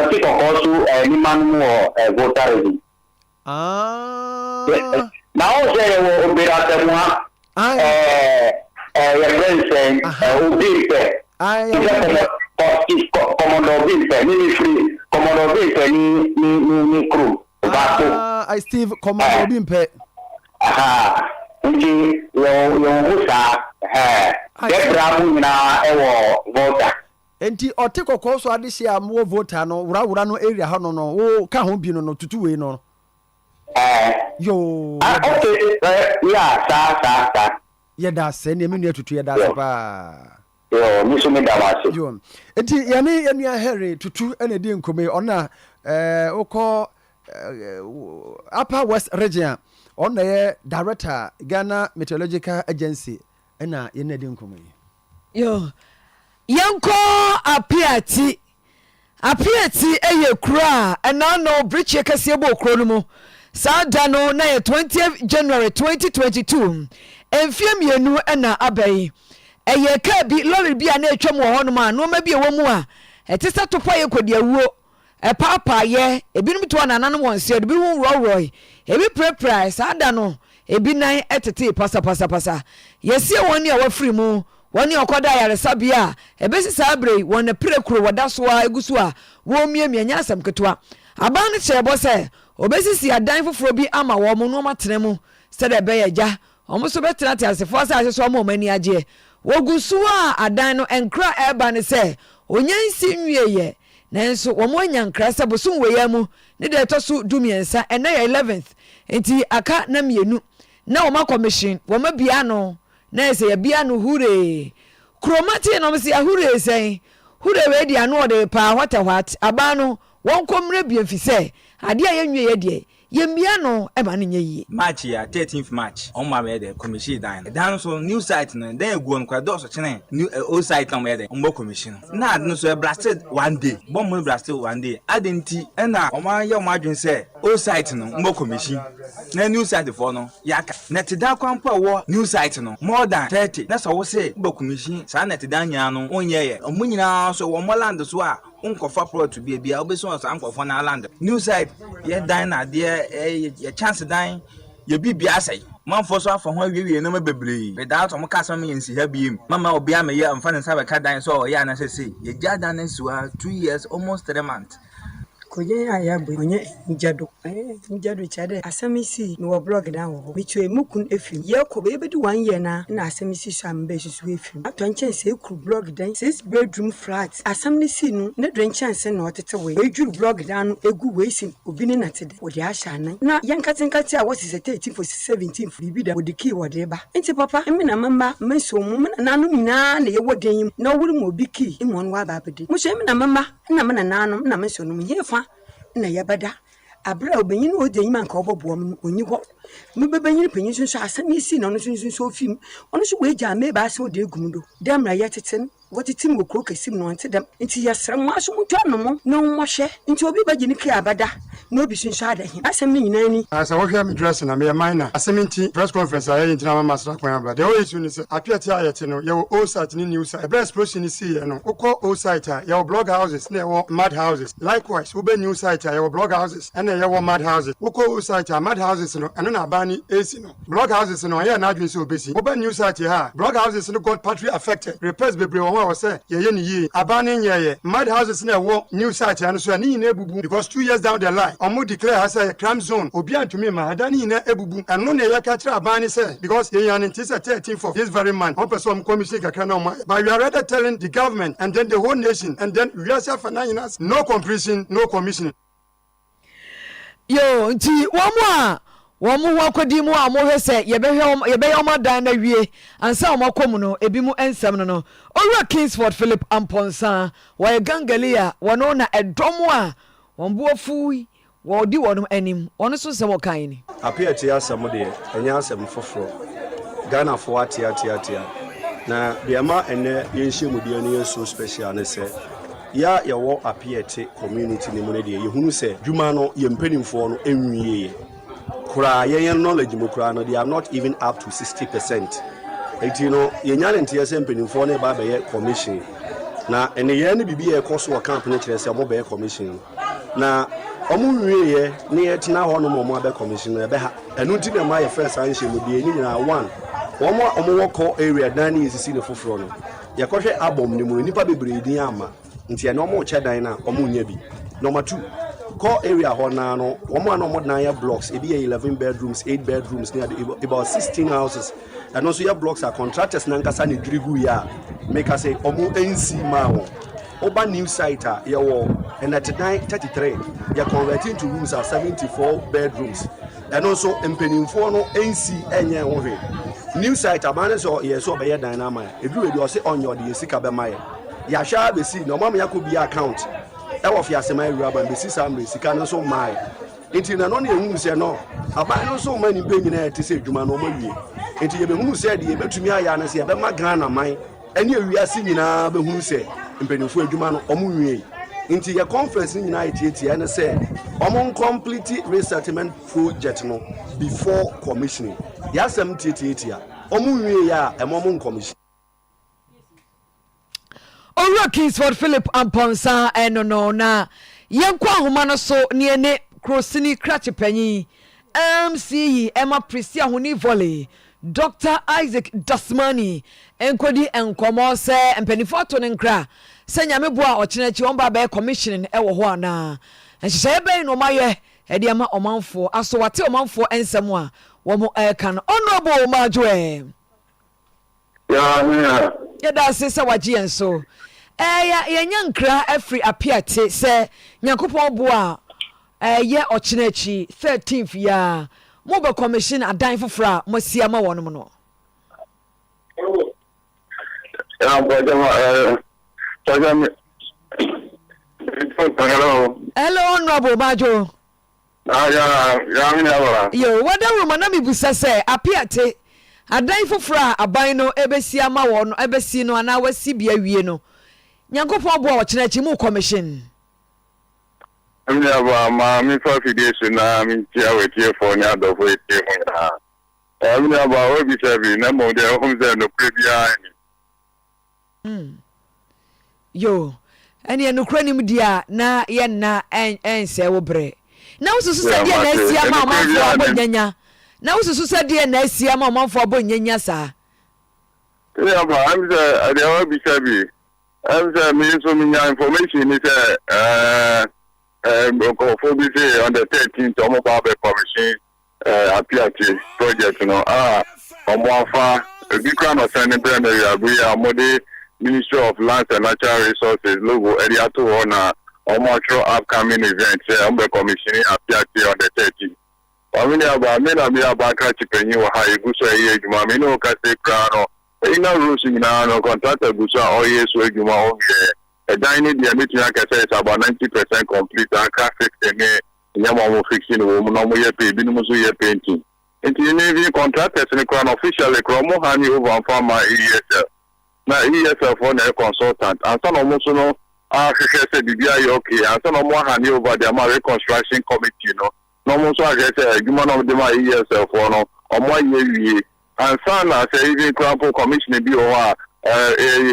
or take also any man more voter. Now say will be at the one. Your friend saying, who did it? Commodore Bill, ministry, Commodore Bill, ni crew. I Steve Commodore Bimpe. Get Bramu na voter. Enti oteko koso adehye amwo voter no wura no area ha no wo ka ho bi no tutu we no. Yo. Okay. Yeah, sa. Ye da se ne menu tutu ye da se pa. Yo, mi so me da wase. Yo. Enti yane enua Harry tutu ene di nkome ona ukọ Upper West Region on the director Ghana Meteorological Agency ena yene di nkome. Yo. Yanko apiati eye kura ena no bridge kase bo kro no mu sada no na 20th January 2022 enfie mienu ena abai eye ka bi lorry bi na etwam wo hono ma no ma bi ewo mu a etisa topa ye kodi awuo papa ye ebinum to anana won se ebi hu roroi ebi prepare sada no ebi nan etete pasa yesie woni a wafiri mu woni okoda yaresa bia ebesi sabre won na pirekuro wada so a egusu a wo miemia nya asam ketwa aban no kyerɛ se obesisi adan foforo bi ama wo mo no matene mu sɛ de be ya omo so betena te asefo sa ahyeso mo mani agye wogusu a adan no enkra eba ne se onyansi nwieye nanso wo mo anya nkra sɛ boso weya mu ne de toso dumiensa ena ya 11th enti aka na mienu na wo ma commission wo ma bia no na se ya bia no hure kromati no se ahure sen hure we dia no de pa what aba no won komre bia fi se ade a yenwie de yemia no e ma no nyi March ya 13th March on ma be the commission dan so new site no dan egu on kwa do so chene new old site no me de on commission na no so blasted one day bomb mo blasted one day adenti e na o ma ye o ma dwen se old site no commission na new site for no yaka net da kwampo wo new site no more than 30 na so wo se commission sa net da nya no onye ye o mu nyina so wo mo land so a unkofa pro to be bia obeso on san nkofo na land new site ye dan na de ye chance dan ye bibia asai manfo so afo ho awie na mabebre without o maka me yensi ha biem mama obi am ye amfa ne sa be ka dan so ye na sese ye ja dan na suwa 2 years almost 3 months Koje ya bu onye njado chade asamisi no blog dan wo mitwe mukun efim ye ko be bedi 1 year na asamisi so ambe susu efim atonche se ekru blog dan 6 bedroom flat asamisi no ne drenchance na otete we ejuru blog dan egu we sim obi ne natede wo de ahya nan na yankatenkate a wose 13 for 17 for bi da wo de ki wo de ba enti papa emi na mama menso mu na no nyina na ye wo den na wuri mo bi ki imo no wa ba bedi mo emi na mama na me na nanom na menso no ye fa na yabada abra obenyin o denyima nka obobo m onyi ho mu bebenyin panyin so asamisi na no so film ono so we gya me ba se o de egumudo demra yeteten wotitim go krokesim no ante dem nti yesram aso mutu anomo no nhwe nti obi bagye ni kria abada na obi so ada hi asem ni nyina ni asa wo hwe me dress na me minor aseminti press conference aye intina mama sra kwan abada de o yesu ni se apiati ayete no ye wo old site ni new site press explosion ni see ye no ukọ old site ye wo blog houses na ye wo mad houses likewise wo be new site ye wo blog houses and ye wo mad houses ukọ old site mad houses no eno na ba ni AC no blog houses no ye na adwin se obesi wo be new site ha blog houses no got partly affected repairs bebre wo say ye ni yi abane nyeye mad houses na wo new site and so ni na ebubu because 2 years down the line omo declare as a crime zone obi antumi ma adani na ebubu eno na ye ka kira abane say because ye yan nti say 13 for this very man on person commission kakra na but we are rather telling the government and then the whole nation and then we are finance no completion no commission yo nti womu wakodi mu a mo hwese ye be omadan na wie ansa o makom no ebi mu ensem no owura Kingsford Philip Amponsa wa gangalia wono na edomo a wonbuofu wo di wonum anim ono so se mo kan ni apia tia asem de enya asem foforo Ghana fo atia na biama ene yenhye mudie no yeso special ne se ya wo apia te community ni mu ne de yehunu se dwuma no ye mpanimfo no enwiye kura yen knowledge mo kura no they are not even up to 60%. Enti no yenya ntia se mpanimfo ne ba be ye commission na ene ye ne bibi ye koso camp ne kire se mo be ye commission na omo wiye ne ye tina ho no mo be commission e be ha enu ti na ma ye first anhye mo die ni nyina one omo woko area dan ni sisi ne foforo no ye kohwe abom ne mu nipa bebre din ama nti ene omo che dan na omo nya bi number 2 core area hona no woman no more 9 blocks e be 11 bedrooms 8 bedrooms near about 16 houses and also your blocks are contractors na nkasa ne drigu ya make us say omo nc ma wo oba new site ya wo and at 33 you converting to rooms are 74 bedrooms and also empenimfo no nc enye wo hwe new site abane so yes so be ya dynamic eduru de o say onyo de sika be mai ya sha be si no mama yakobi account ewo fi asema ewura be si samre sika no so mai enti na no na ehunu se no aban no so mani pe nyina ete se dwuma no mawie enti ye be hunu se de ye betumi aya na se ye be ma Ghana man ene ewiase nyina be hunu se mpenifo adwuma no omo wie enti ye conference nyina etieti ene se omo complete resettlement project no before commissioning ya sem tieti a omo wie ya emomo commission Owura Kingsford Philip Amponsa no na yenkwa homa no so ne ne krosini krachepanyi MCE Emma Prisia honi volley Dr. Isaac Dasmani enkodi enkomo se empenifo to ne nkra se nyame boa ochenechi won ba be commissioning e wo ho ana nhyehyɛ bɛn no ɔmayɛ ɛde ama ɔmanfoɔ aso wate ɔmanfoɔ nsɛm a wɔn ɛka no honorable Majoe yɛda ase sɛ wagye yɛn so yɛnya nkra afiri apiate sɛ nyankopɔn boa ɛyɛ ɔkyena akyi 13th ya mobɛ commission adan foforɔ a moasia ma wɔnom no hello honorable Majo yo wada room na mebusa sɛ apiate adan foforɔ a aban no ɛbɛsia ma wɔ no ɛbɛsi no anaa wasi bia wie no nyankopɔn boa ɔkyena akyi mu commission ma mi fa fidie na mi tia wetie fo ni adofo etie mo na we bi sabi na mo de ho ze no prebia ni yo ani enukra nim dia na ye na ense wo bre na ususu se dia na asia ma manfo abonyanya na ususu se dia na asia ma manfo abonyanya sa am ze ade we bi sabi am ze mi so mi nya information ni se for this on the 13th, I'm about to commission Apiate project. Omoafa, a big crown of Sani Brenda, we are Modi Ministry of Lands and Natural Resources logo area to honor Omoacho upcoming event. I'm the commissioning Apiate on the 13th. I mean, about Kachipenny or High Gusa, Mamino Case Crown, inauguration now, contractor Gusa, or yes, where you are. A dining the meeting like I said is about 90% complete and can fix the Yamamu fixing the woman no more pay Binomusu painting. And the Navy contractors in the crown officially Cromo Hani over and farmer ESL. Now ESL for a consultant and some almost no said the BIOK and some more Hani over the Amari Construction Committee, no more so I guess a human of the ESL for no or more year and some say even Crampo Commission BOR.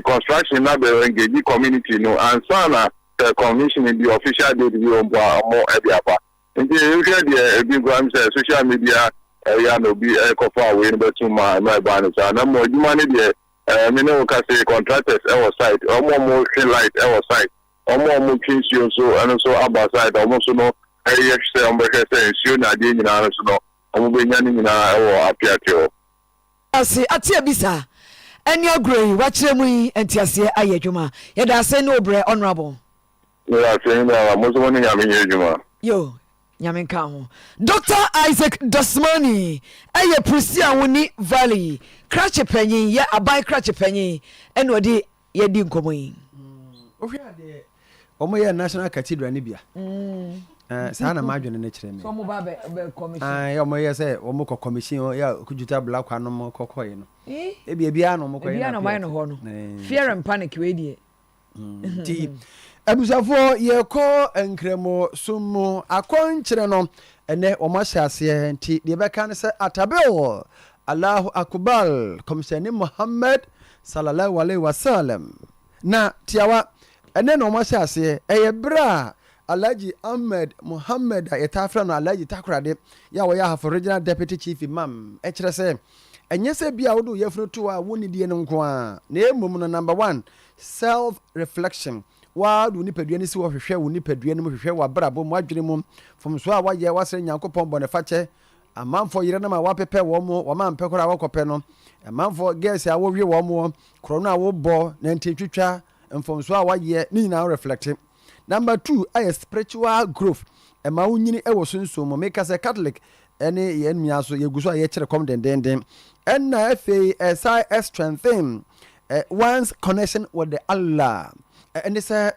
Construction na be engage community no and sana the commission in the official date be on more ebiapa nti you hear the big gram say social media ya no be kofa we no to my ban so na mo djuma ne de me no ka say contractors our side omo light our side omo twinsuo so and so aba side omo so no say omo say nsuo na de nyina so no omo be nya ni nyina e apiate o asi atia bisa any agree watch me and tiase ayedwuma yeda say no bre honorable yeah saying that most one nyame yedwuma yo nyame ka ho Dr. Isaac Dosmani aye Prisia woni Valley crache panyin ya abai crache panyin eno de yedi nkomoyin ohwia de omo ye national cathedral ni bia saa na madwene ne kire me so mo ba be commission omo ye say omo ko commission ya kujuta black kwanom kokoye no bia no mo koye bia no mai no ho no fear and panic we die ti abusafo ye ko enkremo sumo akonkyere no ene omo hyase nti de beka ne say Atabel Allahu akbar komisani Muhammad sallallahu alaihi wasallam na tiawa ene no omo hyase eye bra Alhaji Ahmed Muhammad Etafra no Alhaji Takrade ya wo ya for regional deputy chief imam kire se enye se bia wo do yefunu to a woni die no nko a na emum no number 1 self reflection wa do ni padua ni si wo hwehwe wo ni padua ni mo hwehwe wa brabo mo adwene mum from so a wa ye wasere nyankopon bone fache amanfo yire na ma wa pepe wo mo wa ma mpekora wa kope no amanfo guess a wo hwe wo mo krono a wo bo na ntitwitwa from so a wa ye ni na reflecting. Number 2, a spiritual growth. Ema unyini ewo sunso mo make as a Catholic ene ye nua so ye guso ye kire kom den en na fa SI strengthen one's connection with the Allah and say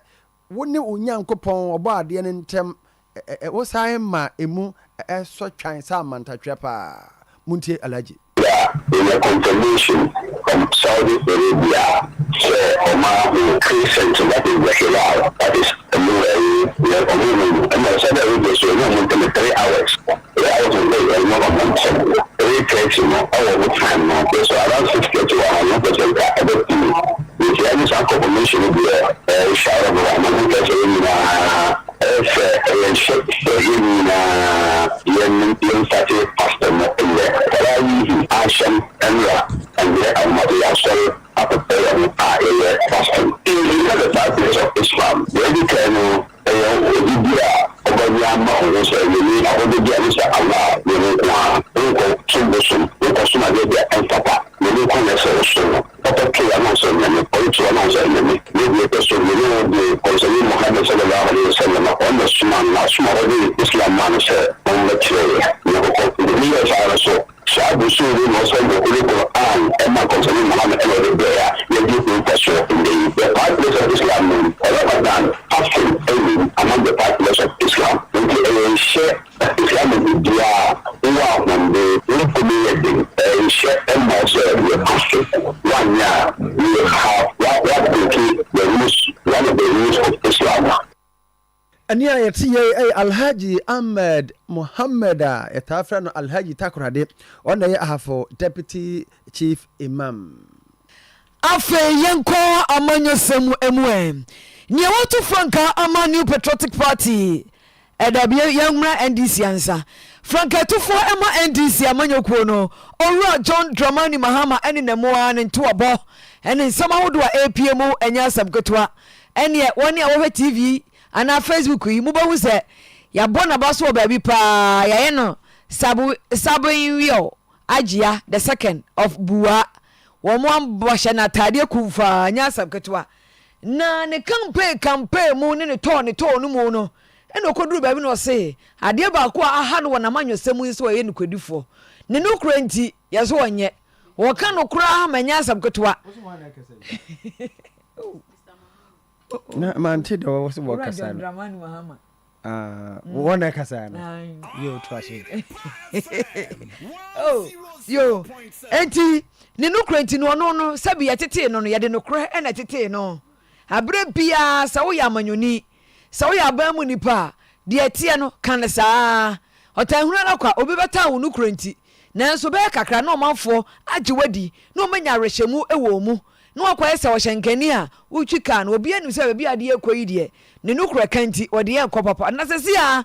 woni onyankopon obo ade ne ntem wo sai ma emu so twan sa mantatwe pa muntie alaji in a confirmation from Saudi Arabia, Oman, Christian, that is the Hilal, that is the woman, and Saudi Arabia, so you know, 3 hours. 3 hours a day, and not a month. 3 days, you know, all the time. So around 60 to 100% everything. If you have some confirmation, it will be a shower of Ramadan, because in Saturday, Pastor, Asham and the sorry, after prayer and fasting. In the 5 days of Islam, where you can the Jalisa Allah, the Sumbusum, the Cosuma de Empapa, the Lucones, Papa Kianos, and the Politianos, and maybe a person the concerning Mohammed Sallallahu Alaihi Wasallam on the Suman, Sumari, Islam Manase, on the Tray, the Leaders are also. Shabu Suri was on the political arm and my concerning Muhammad El Bear, the deep pressure in the partners of Islam, Ramadan, often among the partners of Islam, they share Islam with the community, share and also the conflict. 1 year, we have what we keep the rules, one of the rules of Islam. Ania yɛte Alhaji Ahmed Muhammad a yɛtafra no Alhaji Takorade ɔna yɛ ahafo Deputy Chief Imam. Afe yenko amanyosem emue. Nia watu Franka ama New Patriotic Party. Edabie yamra NDC ansa. Franka tufo ema NDC amanyokuo no. Owura John Dramani Mahama ene nemoa ne ntoabo. Ene nsama wodo a APM enya asabkotwa. Ene woni a wo TV ana Facebook yi mubahu se ya bona baso baabi pa ya no Asabre Ajia the second of Bua wo mo amboshe na tade kumfa nya asabketwa na ne campaign mu ne to no mu no ene okoduru baabi no se ade ba ko aha no na manwosem yi so ye ne kodifo ne no kura nti ye so wonye wo ka no kura manya asabketwa na manti do was work asana Dramani Mahama wona kasana yo trash yo enti ne no krenti no no sabi yetete no ye de no kra na tete no abre bia sa wo ya manyoni sa wo ya ba mu nipa de etie no kan saa otahunu na kwa obi beta wo no krenti nanso be kakra na omanfo agewadi na omanya rehemu ewo mu no akwa ese wo hyenkani a utwika no obi anu se bia de ekoyi de ne nukura kanti wo de ekopapa na sese a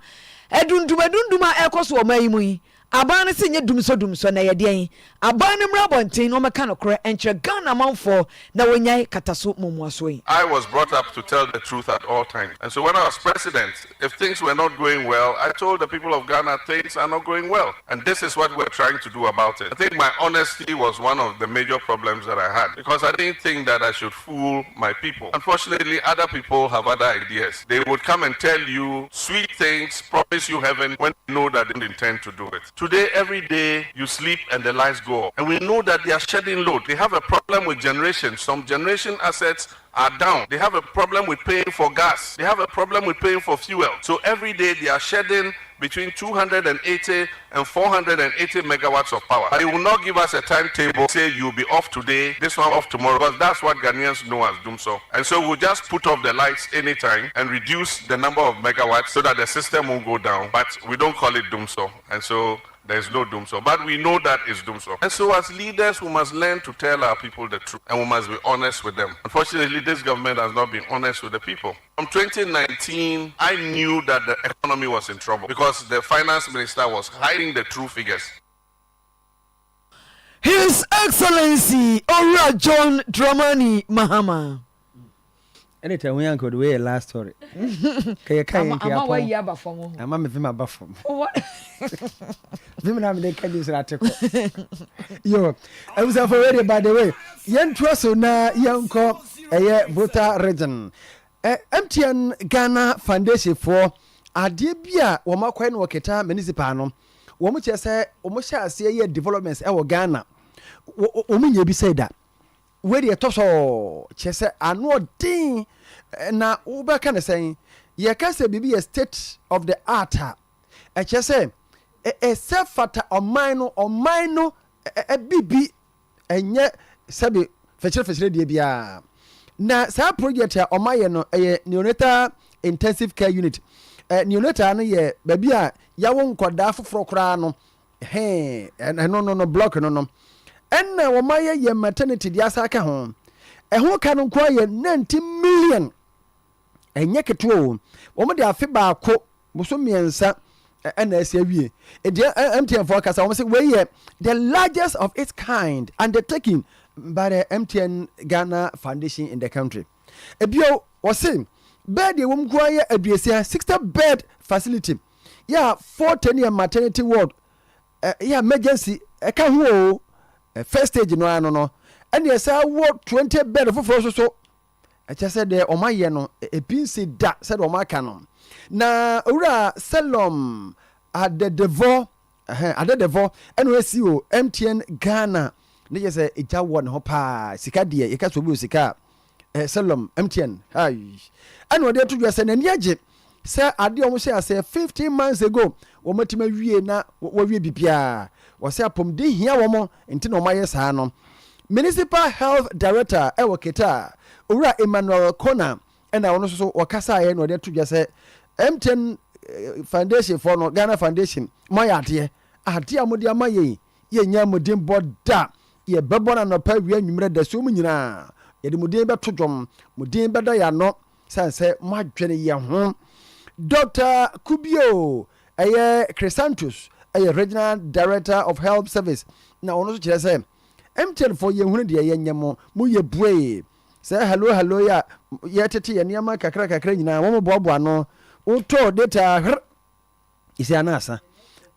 edunduma ekoso o mayi mu yi aban ne se nye dumso na ye de aban ne mrabonten no meka no kore enche Ghana manfo na wonyai kataso momuaso yi. I was brought up to tell the truth at all times, and so when I was president, if things were not going well, I told the people of Ghana things are not going well, and this is what we're trying to do about it. I think my honesty was one of the major problems that I had, because I didn't think that I should fool my people. Unfortunately, other people have other ideas. They would come and tell you sweet things, promise you heaven, when you know that they didn't intend to do it. Today, every day, you sleep and the lights go off. And we know that they are shedding load. They have a problem with generation. Some generation assets are down. They have a problem with paying for gas. They have a problem with paying for fuel. So every day, they are shedding between 280 and 480 megawatts of power. They will not give us a timetable, say you'll be off today, this one off tomorrow, because that's what Ghanaians know as doomso. And so we'll just put off the lights anytime and reduce the number of megawatts so that the system won't go down. But we don't call it doomso. And so there's no doomso. But we know that is doomso. And so as leaders, we must learn to tell our people the truth. And we must be honest with them. Unfortunately, this government has not been honest with the people. From 2019, I knew that the economy was in trouble because the finance minister was hiding the true figures. His Excellency Owura John Dramani Mahama. Anytime we uncle the way last story. Kaya I'm away yaba from. I'm a vima buffum. What? Vima they can use that. Yo, I was already by the way. Young Trosso na young co a Buta region. MTN Ghana Foundation for Adibia Wamakwen Waketa Municipano. Womucha say Omusha say developments our Ghana. Omunye be say that. Where the toso chese ano din na uba kana saying ye can say be a state of the art e chese e sefata o mine e bibi enye sabe fechire de bia na sa project o maye no e neonatal intensive care unit neonatal no ye ba bia yawo nkoda foforo kra no no block no enna wo maye ye maternity dia saka ho ho ka no kwa ye 90 million enye keto wo mo de afi ba ko boso miensa enna ase awie e de MTN forecast wo say we ye the largest of its kind undertaking by the MTN Ghana Foundation in the country ebio wo say bed ye wo mkwa ye aduesia 60 bed facility yeah 410 maternity ward yeah emergency ka ho first stage no ano no and yes ward 20 bed for so I just said the omaye no epinsi da said omaka no na owura Salom adedevo and we see MTN Ghana ne just say eja won ho pa sika de e ka so bi sika Salom MTN ai and we dey to just say na niaje say ade o say 15 months ago wo matima wie na wo wie bibia wo say apom de hia wo mo enti na o maye saa no Municipal Health Director ewo Keta owura Emmanuel Kona and I want so wakasa ye no dey to just say MTN Foundation for no Ghana Foundation my ade amodi amaye ye nya modin boda ye bebona no pa wi anwumre da so mu nyina ye de modin beto dwom modin beda ya no sanse madwene ye ho Dr. Kubio Chrysanthus Regional Director of Health Service na ono so kire say MTN for ye hunu de ye nyamo mu ye bue say hello ya ye tete ye niam kakra nyina wo mo boaboa no uto data isi anasa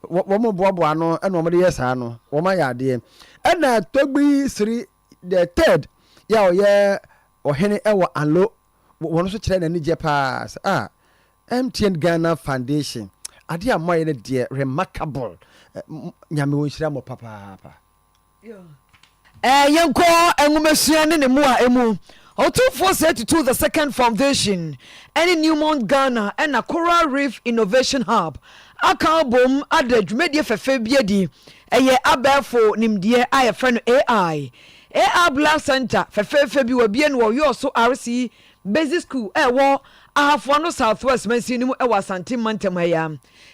wo mo boaboa no ena wo de yesa no wo ma ya de ena togbi siri the third ya oye ohene ewo alo wo no so kire na ni je pass MTN Ghana Foundation ade amaye ne de remarkable nyame wo nhira mo papa yenko enwumesua ne mu a emu Oduefour Asabre the second foundation any Newmont Ghana and a Coral Reef Innovation Hub akabom adadwumedie fefe biedi eye abefo nimdie aye friend AI Black Center fefe bi wabie no yo so RC Basic School wo ahafo no Southwest Mansi ni mu e wasante mantem ya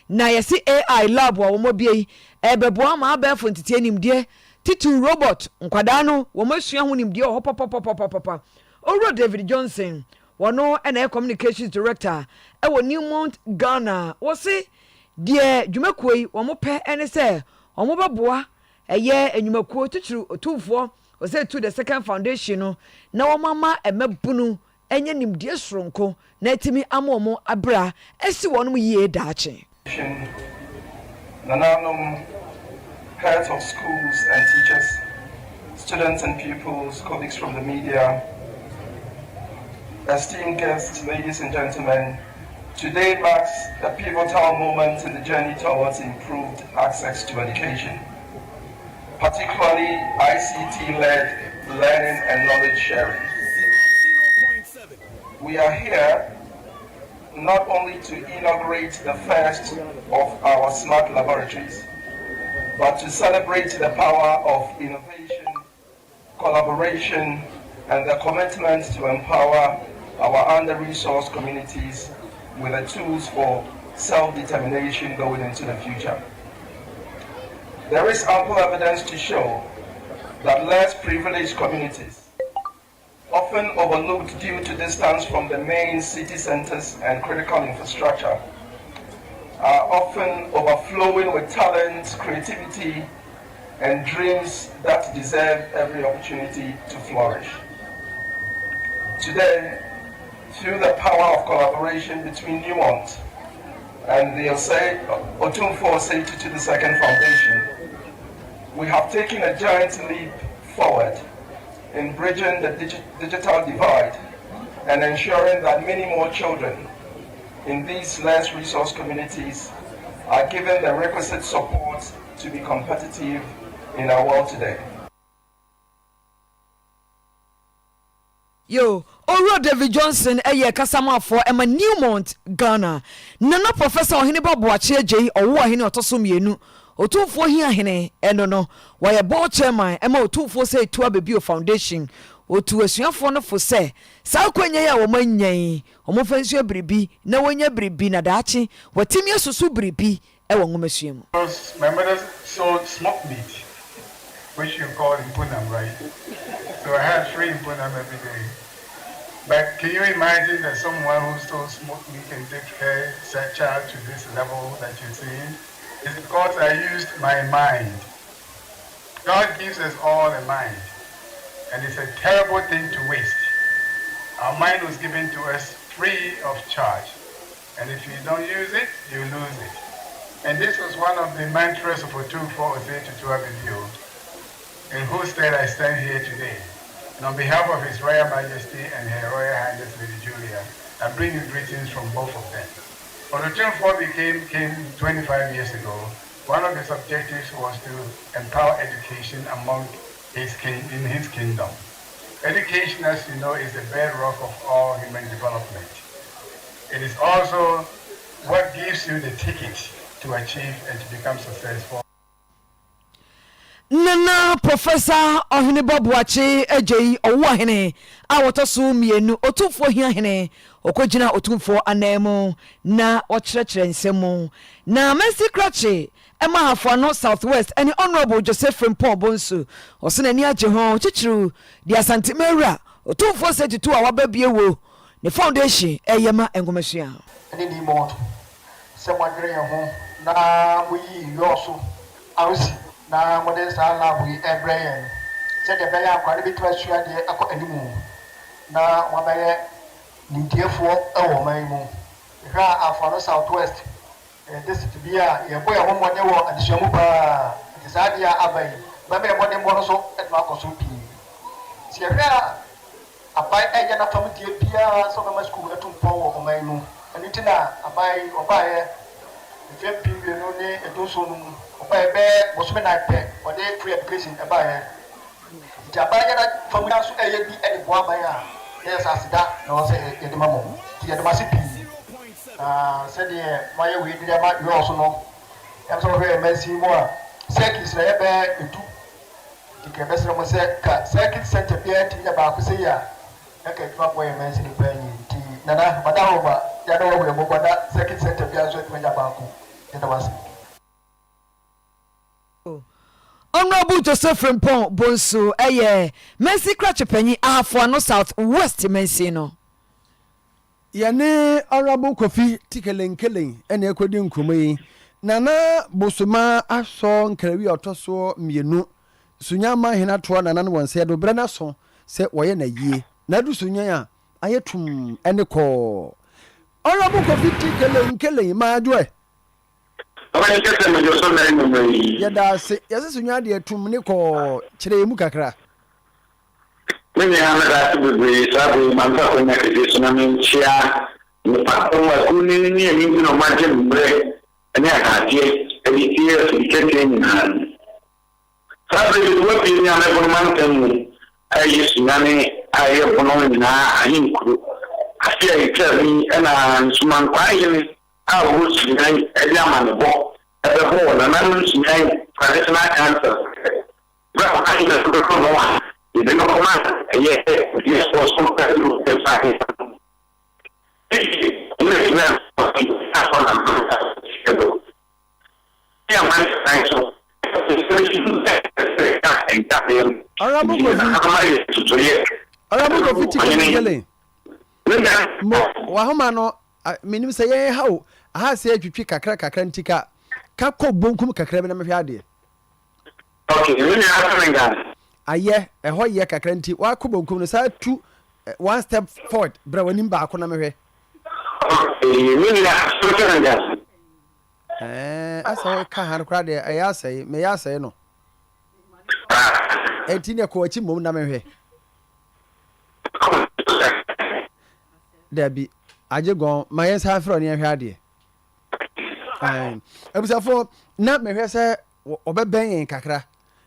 na yesi AI lab wo mo bie ebebo ama abefo ntitie nimdie titu robot nkwada no wo masua ho nimdie ho papa Owura David Johnson wono na communications director wo Newmont Ghana wo se de dwumakoi wo mo pe ene se wo mo beboa eye enwumakuo tuturu Oduefour Asabre the second foundation no na wo mama emabunu enye nimdie soronko na timi amomo abra esi wono yie daache nananum heads of schools and teachers, students and pupils, colleagues from the media, esteemed guests, ladies and gentlemen, today marks a pivotal moment in the journey towards improved access to education, particularly ICT-led learning and knowledge sharing. We are here not only to inaugurate the first of our smart laboratories, but to celebrate the power of innovation, collaboration, and the commitment to empower our under-resourced communities with the tools for self-determination going into the future. There is ample evidence to show that less privileged communities, often overlooked due to distance from the main city centers and critical infrastructure, are often overflowing with talent, creativity, and dreams that deserve every opportunity to flourish. Today, through the power of collaboration between Newmont and the Oduefour Asabre the second foundation, we have taken a giant leap forward in bridging the digital divide and ensuring that many more children in these less resource communities are given the requisite support to be competitive in our world today. Yo, Owura David Johnson kasama for Emma Newmont Ghana. Nana Professor Ohiniba Boache J owo ahene otoso mienu. Oduefour hia hene eno no. Wa board chairman Emma Oduefour Asabre Bebi Foundation. Otu asuafo no fo se sa kwanya ya wo manyan omofansu bribi na wonya bribi na daachi watimi asusu bribi e wo ngomasuam. My mother sold smoked meat, which you call impunam, right? So I had 3 impunam every day. But can you imagine that someone who stole smoked meat can take care of a child to this level that you're seeing? It's because I used my mind. God gives us all a mind. And it's a terrible thing to waste. Our mind was given to us free of charge. And if you don't use it, you lose it. And this was one of the mantras of Oduefour Asabre, in whose stead I stand here today. And on behalf of His Royal Majesty and Her Royal Highness Lady Julia, I bring you greetings from both of them. When Oduefour came 25 years ago, one of his objectives was to empower education among in his kingdom. Education, as you know, is the bedrock of all human development. It is also what gives you the ticket to achieve and to become successful. Nana Professor Ohene Bobuachi Ejeyi Owahene awotoso mienu Otufoɔ hiahene okogina Otufoɔ anemu na okyerɛkyerɛ nsɛmu na Mercy Krache Emma Hafano Southwest and Honorable Joseph Frimpong Bonsu osena ni agye ho chichiru di Asante Mera Otufoɔ 32 awababiewo ne foundation eyema engomahia ni mod se mwadre ho na muyi yoso awsi na modern sa na we ebrayen se de bele akwade bitwa sua de akọ animu na wabaye nitiefo ewo maimu hwa Afano Southwest this to be a ye boy ho monye wo adisuamu pa tisadia abai ba me modern bo so et ma koso pi se hwa abai eje na fam tie bia so na school etumpo wo maimu anitina abai obaye fe pimbe no ne edoso no Obaye Bosome na pe or the free education abaye Jabaye na family so eye bi e de boa ban a yes asida na o say e de mamo ti e de masipi said the my we bi ma you also no am so very mercy mo a circuit na e be etu ti ke besere mo say ka circuit center bi e ti ba ko say ya e ka twa boy mercy ni pa ni ti nana madawo ba ya do we mo kwada circuit center bi aso ti meja ba ko e da wasi Honorable Joseph Frimpong Bonsu Mercy Krache Penny Afano South West Mercy no Yane Honorable Kofi Tikelenkele ene ekwedi nkrumai Nana Bosoma aso nkrewi otoso mienu sunyama hena toa nana no wonse do brana so se woye na yie na du sunyan a ayetum ene ko Honorable Kofi Tikelenkele maadwe Yada se yase sunya de atum ne ko kire mu kakra Mimi amara tubu sabu manta ko na kiti sunami chia ni pato wa kuni ni no maje mbre ani akatie editie sikete ni han sabu wo bi ni ame ko manta mu ayi sunami ayi kono na ayi kru afia itabi ana suman kwaye awu sunai eliamane bo ebe ho na na sunai traditional cancer bra ka ina ko ko no ide no ko ma ye yes was so ka lu te sa he ni na ko na ko ya man sai so Arabu ko fiti ngele mo wa homa no minim se ye hawo aha se atwitwi kakra ntika ka ko bonkum kakra bi na mehwe ade okay ni na asenga aye eho ye kakra nti wa ko bonkum no sa tu one step forward bra wanim ba ko na mehwe okay ni na asenga asa ka han kra de ayasai me yasai no enti ne ko achi mom na mehwe Debbie aje gon mayen sa afro ne hwe ade ebusafo na mehwe se obeben yen kakra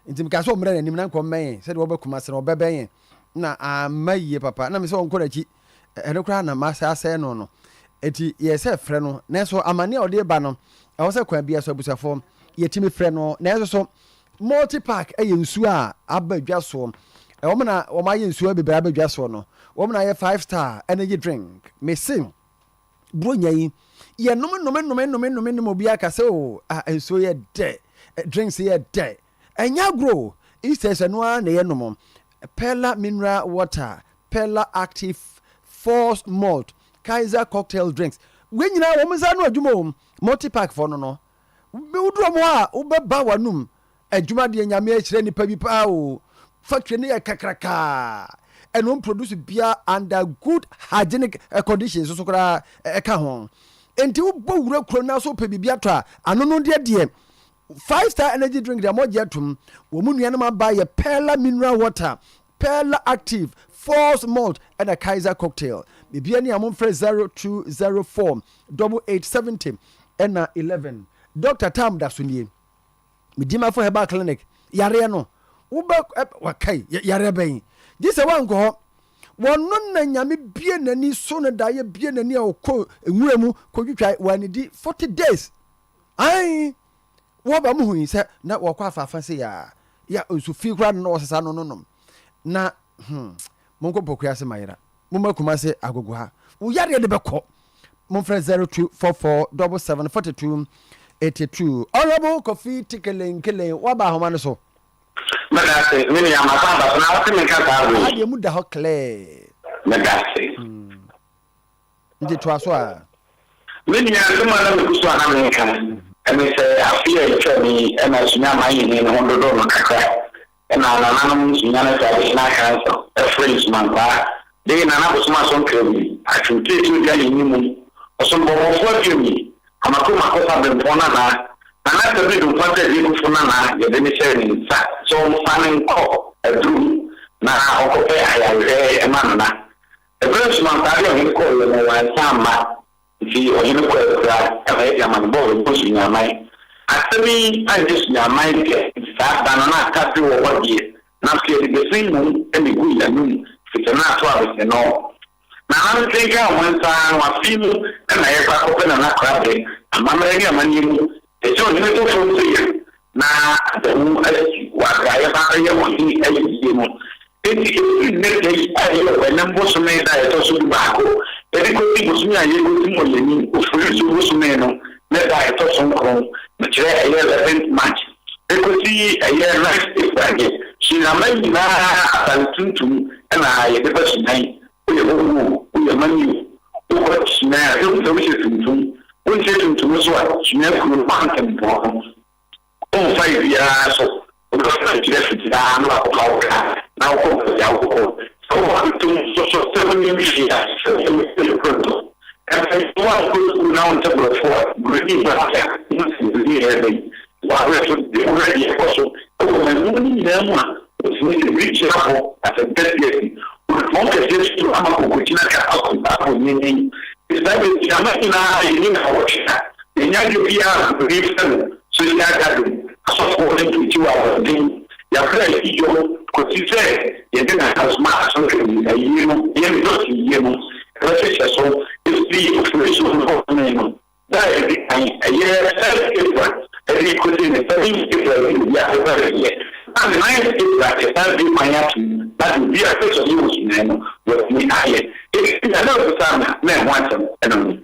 ntim ka so mra nanim na nkom men se de obekuma se obeben yen na amaye papa na me se onko dachi ene kra na masa ase no eti ye se frɛ no na so amane ode ba no e wo se kwa bia so ebusafo yetimi frɛ no na so multi pack eye nsu a abadwa so e wo na wo ma ye nsu abebra abadwa so no wo na ye 5-star energy drink me sing bronya yi ye nom obi aka se o enso ye de drinks ye de enya grow is no na ye nom Pella mineral water Pella active force malt Kaiser cocktail drinks we nyina wo mza no adwuma multi pack for no be wudro mo a wo beba wanum adwuma de nyame a kire nipa bi pa o factory ne kakraka and won produce bia under good hygienic conditions so kra eka ho enti wo bo wura kuro na so pe bibia to a ano no de 5-star energy drink de moje atum wo mu nuanom aba ye Perla mineral water, Perla active, Force malt and a Kaiser cocktail. Bibia ni amon fresh 0204 8870 and 11. Dr. Tam Dasunie. Midima for Herbal Clinic. Yare no. Uba wakai yare ben. This a one go. One non nyame bie nani so na daye bie nani a ko enwura mu ko twitwa wanidi 40 days. Ai wo ba mu hu se na wo kwa afafa se ya osu fi kura no osesa no na monko pokua se mayira mumma kuma se agogo ha wo yare de beko mon frère 0244774282 honorable coffee tikelen wa ba homa no so Medase, mini ya masamba na wote mekata awu. Ade mu da ho clear. Medase. Ndi to aso a. Mini ya nduma na mekuso na meka. Eme se afia itwani ena sunya mayi ni hondo do makaka. Ena nananum sunya na tabi na kanso. E friends man ba. De na na busuma son kremi. Atunte tu ga ni mu. Osombo wo fo kremi. Amakoma ko sa be mpona na. Ana tabi do pante di ku funa na ye de ni share sa. So fanning ko edru na okope ayare emanna. The first man that you call the one sama. If you are in a quadrant, a man boy pushing your mind. After me, I just your mind get that banana cut you over here. Now, the same moon and the good moon, it's a natural, you know. Now, I'm thinking one time, I feel, and I ever open and not crabbing. I'm a man, it's only little from here. Now, the moon, what I ever want to eat. It's when I'm was made that also tobacco. Every good was me, I able to money, who free to Rusumeno, let I thought some home, but a year event match. They could see a year life if I get. She's a man and Tuntum, and I the person name. We are money. Who got snare, who the wishes Tuntum, we say to Muswa, she never could want them for him. Oh, 5 years so. Now, so I'm doing social 7 years. And I want to go now to the fourth. Green, but I already also. Was reach level as a deputy. With just to Amako, which is meaning is that in our workshop. The young people, so you according to 2 hours a day. Your friend, you could say, you didn't have smart something, you know, so it's the information of the name. That is a year, every question is very different. And I think that if that be my action, that would be a person using with me. It's another time, men want them.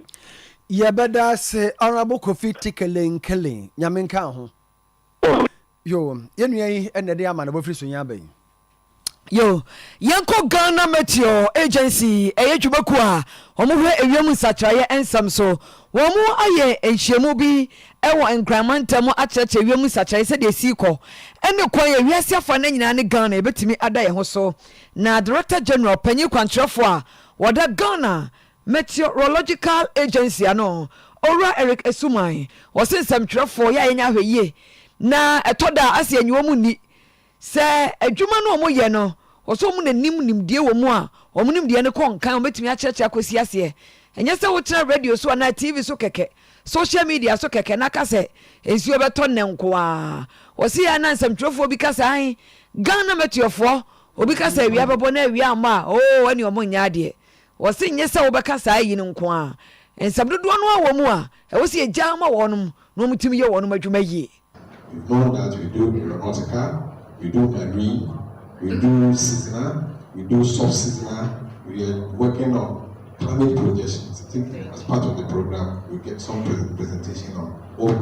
Yeah, but that's honorable coffee tickling killing. Yaminka. Yo, yenye ene de ama na bo friso nya ben. Yo, yanko Ghana Meteo Agency eyedwumaku a omohwe ewiem nsatraye ensam so. Wo mu aye enhyiemu bi ewo enkramantam acheche ewiem nsatraye se de siko. Ene kwan ye wiase afa na nyina ne Ghana ebetimi ada ye ho so. Na Director General Panyi Kwantrofo a woda Ghana Meteorological Agency ano. Ora Eric Esumai, wosensam twerefo ya yenya hweye. Na etoda ase anyi wo mu ni se adwuma no omo ye no oso mu nanim nimdie wo mu a omo nimdie ne konkan obetimi acheche akosi ase enye se wo tira radio so na TV so keke social media so keke na kase ensi obeto ne nko a wosi ya na nsam twerefo bi kase an Ghana Meteorfo obi kase wi abebo na wi ama o ani omo nya de wosi nye se wo be kase ayi ne nko a ensam dodo no a wo mu a wosi eja ma wonum no mutimi ye wonum adwuma yi. You know that we do aeronautical, we do marine, we do seasonal, we do sub-seasonal. We are working on climate projections. I think as part of the program, we get some presentation on all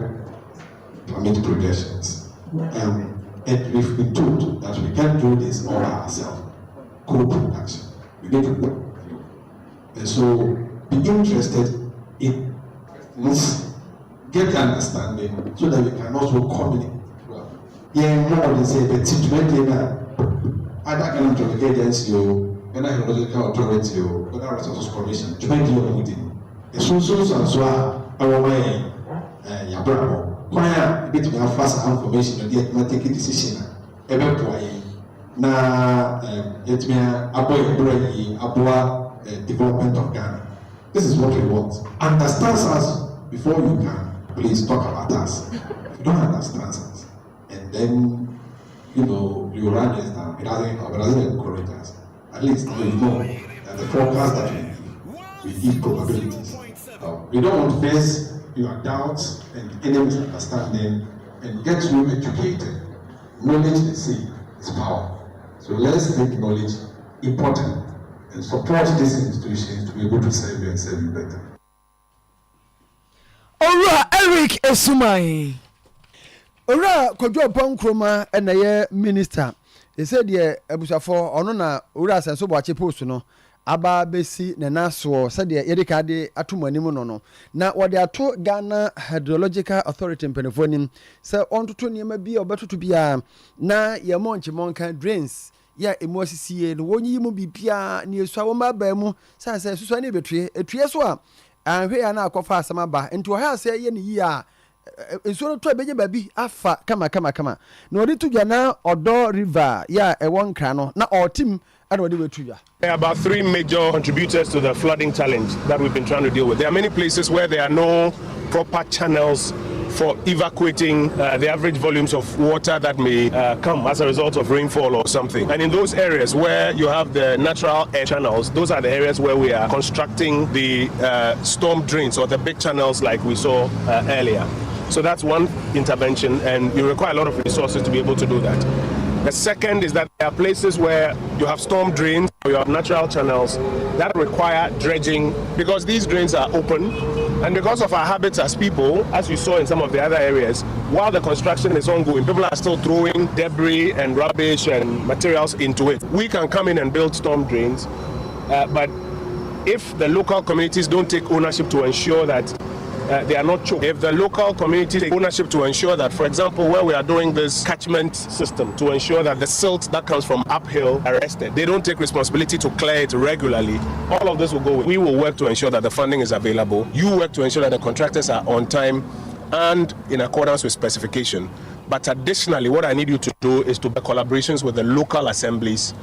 climate projections. And we've been told that we can't do this all ourselves. Co-production. We need to work with you. And so be interested in this. Get understanding so that we can also communicate well. Yeah, more than say the treatment other kind of agency, Ghana Hydrological Authority, Ghana Resources Commission, 20 meeting. so our way, Yabrabo, quite a bit of fast information and yet not take a decision. About now, it's me about development of Ghana. This is what we want. Understand us before you can. Please talk about us. If you don't understand us, and then you run us down. It doesn't encourage us. At least you know that the forecast that we give probabilities. We don't want to face your doubts and any misunderstanding and get you educated. Knowledge is power. So let's make knowledge important and support these institutions to be able to serve you and serve you better. Ora Eric Esumai. Ora Kojo Pankroma and a minister. He said, "Yeah, Ebusafo, Onona, Ura Sanso Post no, Aba Besi, Nenaso, said the Ericade Atumanimuno. Now, what they are told Ghana Hydrological Authority in Penophonim, so on to Tony be or better to be na Yamonchi Monka drains. Ya emosisi no wonyi mu bibia ne esuawoma ba mu sa sa susua ne betue etue so a anhwe ya na akofa asama ba enti wo ha se ye ne yi a ensuo no to beje babi afa kama na odi tudwa na Odo River ya ewon kra no na otim and odi wetudwa. There are about 3 major contributors to the flooding challenge that we've been trying to deal with. There are many places where there are no proper channels for evacuating the average volumes of water that may come as a result of rainfall or something. And in those areas where you have the natural air channels, those are the areas where we are constructing the storm drains or the big channels like we saw earlier. So that's one intervention, and you require a lot of resources to be able to do that. The second is that there are places where you have storm drains or you have natural channels that require dredging because these drains are open. And because of our habits as people, as you saw in some of the other areas, while the construction is ongoing, people are still throwing debris and rubbish and materials into it. We can come in and build storm drains, but if the local communities don't take ownership to ensure that they are not choked. If the local community take ownership to ensure that, for example, where we are doing this catchment system to ensure that the silt that comes from uphill are arrested, they don't take responsibility to clear it regularly, all of this will go away. We will work to ensure that the funding is available. You work to ensure that the contractors are on time and in accordance with specification. But additionally, what I need you to do is to make collaborations with the local assemblies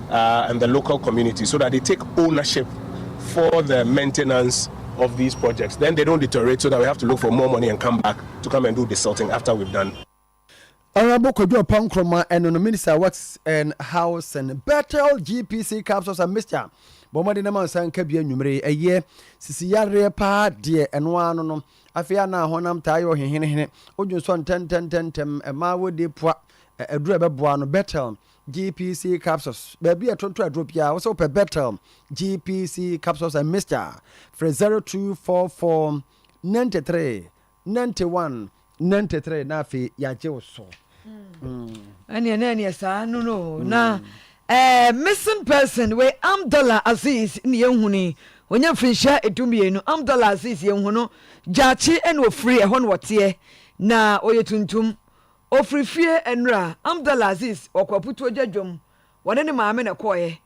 and the local community so that they take ownership for the maintenance of these projects. Then they don't deteriorate so that we have to look for more money and come back to come and do the salting after we've done. Honorable Kojo Pankroma and the Minister Works and House and Battle GPC capsules and Mr. Bomadi Naman San Kabia Numere a year, Oyerepa dear and one no Afia na honam tayo hene Ojuson 10 a mawo de poa a dreba buano Battle GPC capsules. Baby a tonto drop ya also per Battle GPC capsules and Mr. For 0244 93 91 93 nafi ya jeoso. Any sa no na missing person we Amdallah Aziz ni yenhuni wonya frinsha edumienu Amdallah Aziz yenhuno jachi ene ofri ehon wote na oyetuntum ofrifie enra Amdallah Aziz okwaputo djadwom wone ne maame na koye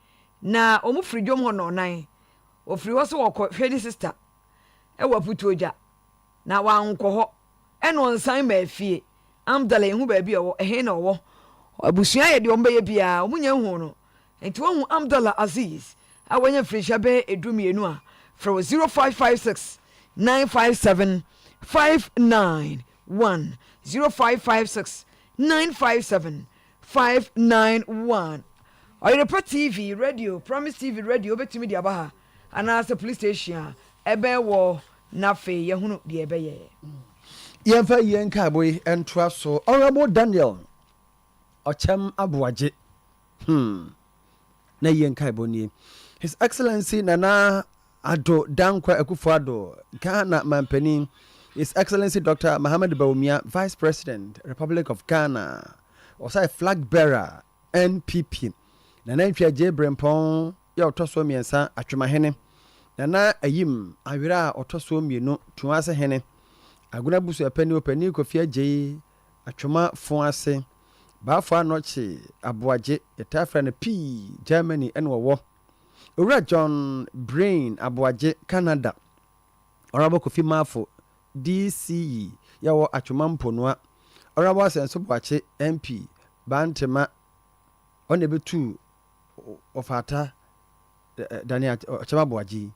na omufri dwom ho no nan ofri wo so wokhwedi sister e waputo dja na wanko ho eno nsan ma afie Amdallah ehu ba bi owo ehe na owo abusua ye de ombe ye bia omunya hu no enti wo hu Amdallah Aziz awanya frisha be edumienu a from 0556 957 591 0556 957 591 Oyerepa TV radio Promise TV radio betimi dia ba and as a police station ebe wo na fe ye hunu de ebe ye Yenfa yenka boy entwa so Honorable Daniel Ochem Abuaje na yenka boni His Excellency Nana Ado Dankwa Akufo-Addo Ghana Mampani His Excellency Dr. Mohamed Bawumia Vice President Republic of Ghana Osai flag bearer NPP Nana Ntwa Brempon ya otoso miensa atwemahene Nana Ayim Awira otoso mienu tuase hene Aguna busu apani opani Kofi Agye atwema fon ase Bafo anoche Abuaje etafra na P Germany enwo Owura John Brain Abuaje Canada Honorable Kofi Mafo DCE yawo atwomampo noa Honorable Asenso Boache MP Bantema one betu ofata Daniel Chama Boaji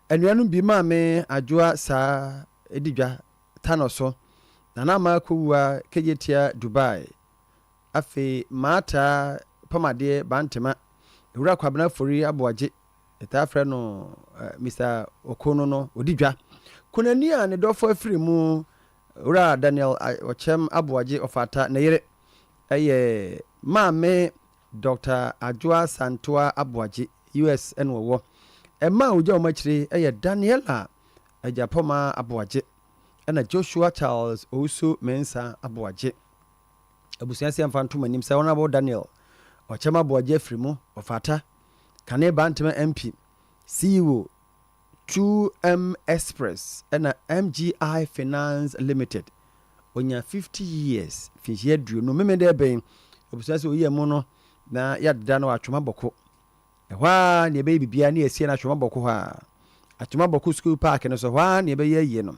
enuanu bi ma me adwoa saa edidwa tanoso nana ma kowa kejetia Dubai afe mata pamade Bantema ewura kwabena fori aboaje etafre no Mr Okono no odidwa kunani a ne dofo afiri mu ura Daniel Ochem aboaje ofata na yere eye maame Dr Adwoa Santoa aboaje US enwo Emma uja omachiri eye Daniela Ajapoma aboaje ena Joshua Charles Ousu Mensa aboaje abusiansi amfantum anim se Honorable Daniel Ochem aboaje afiri mu ofata kane Bantema MP CEO 2M Express and MGI Finance Limited onya 50 years finchie duro no memede ben obusase oye mu no na yadda na atwoma boko ehwa ne be bibia na esie na atwoma boko ha atwoma boko school park no so hwa ne be ye no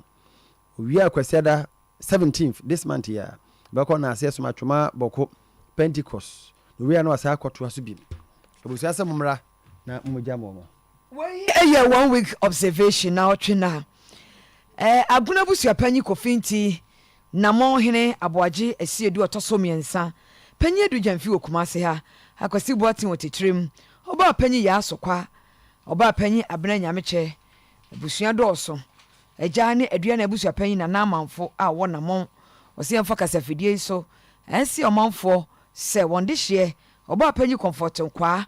owi akwasiada 17th this month ya bako na ase so atwoma boko Pentecost owi na wasa akoto aso bi obusase mumra na mmoja momo Eye 1 week observation na otwena aguna busua panyi kofinti na monhene aboaje asiedu otoso miensa panyi edu jamfi okumase ha akwasi boatin otitrem oba panyi ya asokwa oba panyi abena nyameche busua dooso eja ne adua na busua panyi na namanfo a wona mon osiemfa kasafidie so ensi omanfo se wonde hye oba panyi comfort kwa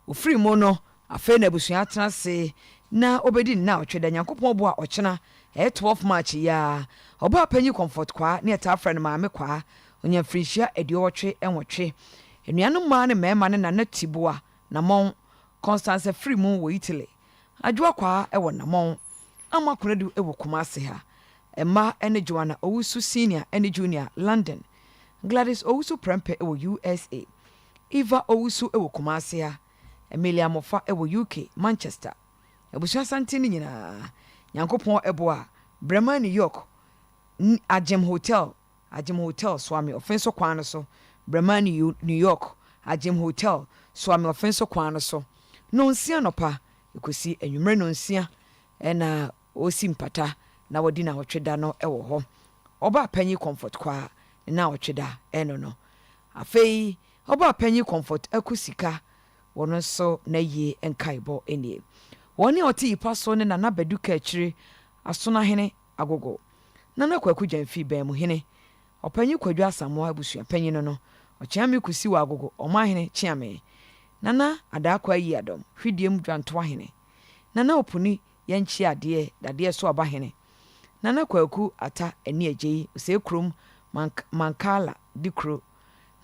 ofiri mo no afa na busua atena se na obedi na otweda nyankopon bo a ochena 12 March ya oba panyi comfort kwa ne ta friend maame kwa onya frishia ediotwe enwotwe enuanu ma ne mema ne na natiboa na mon Constance free mu wo Italy adwo kwa ewo na mon amakonedu ewo Kumase ha emma ene Joanna Owusu senior ene junior London Gladys Owusu Prempe ewo USA Eva Owusu ewo Kumase ha Emilia Mofa ewo UK Manchester ebusua santini nyina Nyankopon eboa Brema New York Ajem Hotel Swami offenso kwano so Brema New York Ajem Hotel Swami offenso kwano so no nsia nopa ekosi enwumre no nsia na osi mpata na wodi na otweda no ewo ho oba panyi comfort kwa na otweda eno no afei oba panyi comfort akusika wono so na ye enkaibo enie woni oti ipaso ne na beduka akire asona hene agogo nana kwaku jamfi ban mu hene opanyi kwadwa asamo abusua panyi no ochiame kusi wa agogo omahene chiame nana adakwa yi adom hwidiem dwanto hene nana opuni yanchi ade so aba hene nana kwaku ata eni agei ose krom mankala dikro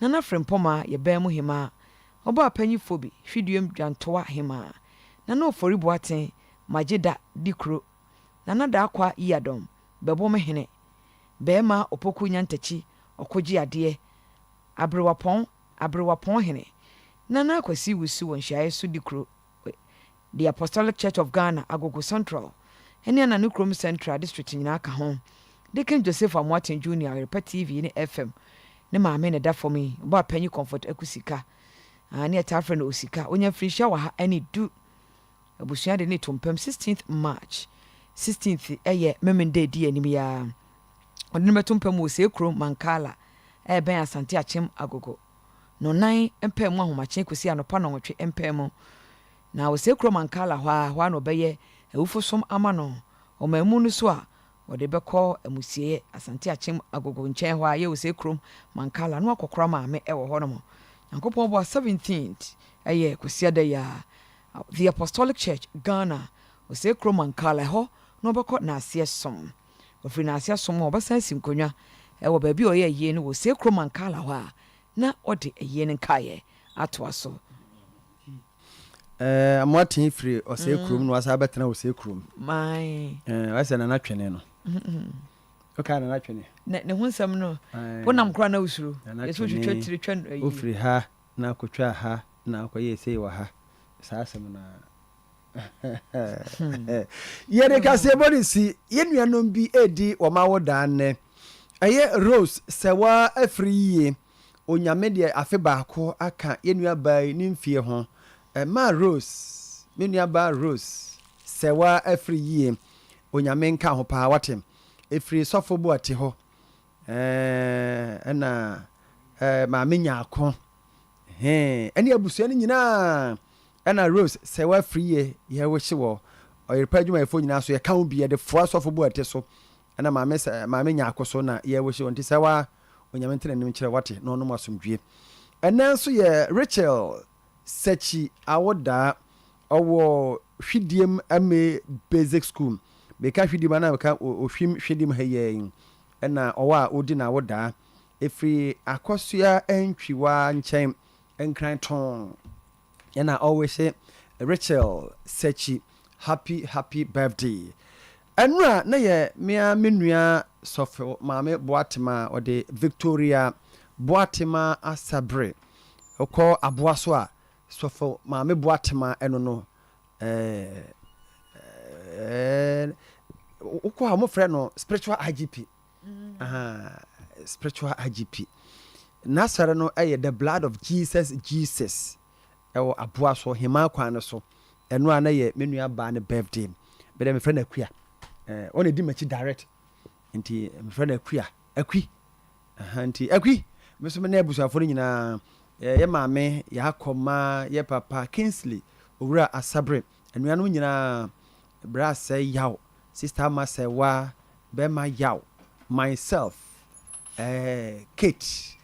nana frempoma ye ban mu hema oba panyi fobi hwidiem dwanto hema nana ofori boaten majida dikro nana dakwa yi adom bebo me hene bema opoku nyantachi okoji ade abrewapon hene nana kwasi wusu wonshaye su dikro the Apostolic Church of Ghana Agogo Central ene na Nukrom Central District nyina aka ho Deacon Joseph Amwaten Jr. Oyerepa TV ne FM ne maame ne da for me ba panyi comfort akusika ani atafre na osika onya frisha wa ha ani du abusua de ne tompem 16th March 16th eye memende di anim ya odin metompem wo se kro mankala ben asante achem agogo no nan empem ahomache kosi anopa no nwotwe empem na wo se kro mankala hwa no beye ewufosom ama no omamu no so a wode bekọ amusie asante achem agogo nchen hwa ye wo se kro mankala no akokora maame ewo ho no mo yankopon bo 17th eye kosi ada ya the Apostolic Church Ghana wo se kro mankala ho no bekọ na asie som ofri na asie som obasan sinkonwa ewo ba bi oye ye no wo se kro mankala ho a na ode eye nkaye ato aso amwati free ose krom no asa betena ose krom mai wasa na natwene no okay na natwene ne hunsam no wonam kra na usuru yesu twetwe tiretwa ofri ha na akotwa ha na akoye sei wa ha saasem na Yere ka se body si yenuanom bi edi wo ma woda ne eye Rose sewa afri onyame de afe baako aka yenua bai ni mfie ho ma Rose menua ba Rose sewa afri yie onyame nka ho pa watem efri sofo bo ate ho na ma menya akọ ene abusua ni nyina na Rose sewa free ye wo hye Oyerepa adwuma efo nyina so ye ka obi ye de fo asofo bo ate so na ma menya akọ so na ye wo hye nti sewa onyame ntene nim kyerɛ wate na ɔno masomdwie ɛnan so yɛ Rachel Sechi awoda ɔwɔ hwidiem ame basic school beka hwidiem na beka ohwim hwidiem ha yɛn ɛna ɔwɔ a odi na awoda efiri akɔsua entwiwa nkyɛn nkran ton ɛna ɔwɔ Rachel Sechi happy birthday ɛnura na yɛ mea menua sɔfo maame boatema ɔde Victoria boatema Asabre ɔkɔ aboa so a sɔfo maame boatema ɛno no ɔkɔ a mofrɛ no spiritual IGP spiritual IGP nasare no ɛyɛ the blood of Jesus ɛwɔ aboa so hema kwan no so ɛno a na yɛ menua ba ne birthday bɛdɛ me frɛ no akua on edi machi direct nti me friend akwi nti akwi me so me na abusuafo nyina ye maame ya akoma ye papa Kingsley Owura Asabre anuanom nyina bra say yaw sister ma say wa be ma yaw myself Kate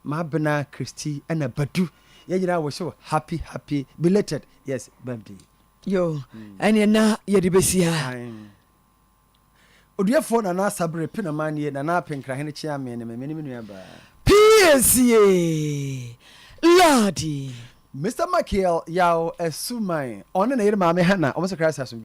Mabena Christy and Badu ye nyina wo so happy belated yes birthday yo ene na ye de besia Oduefour Asabre pina manie na na penkra hene chia me ne me nua ba Piesie Lardi Mr. Michael yaw esumai on na yire maame hana o mo se Christ aso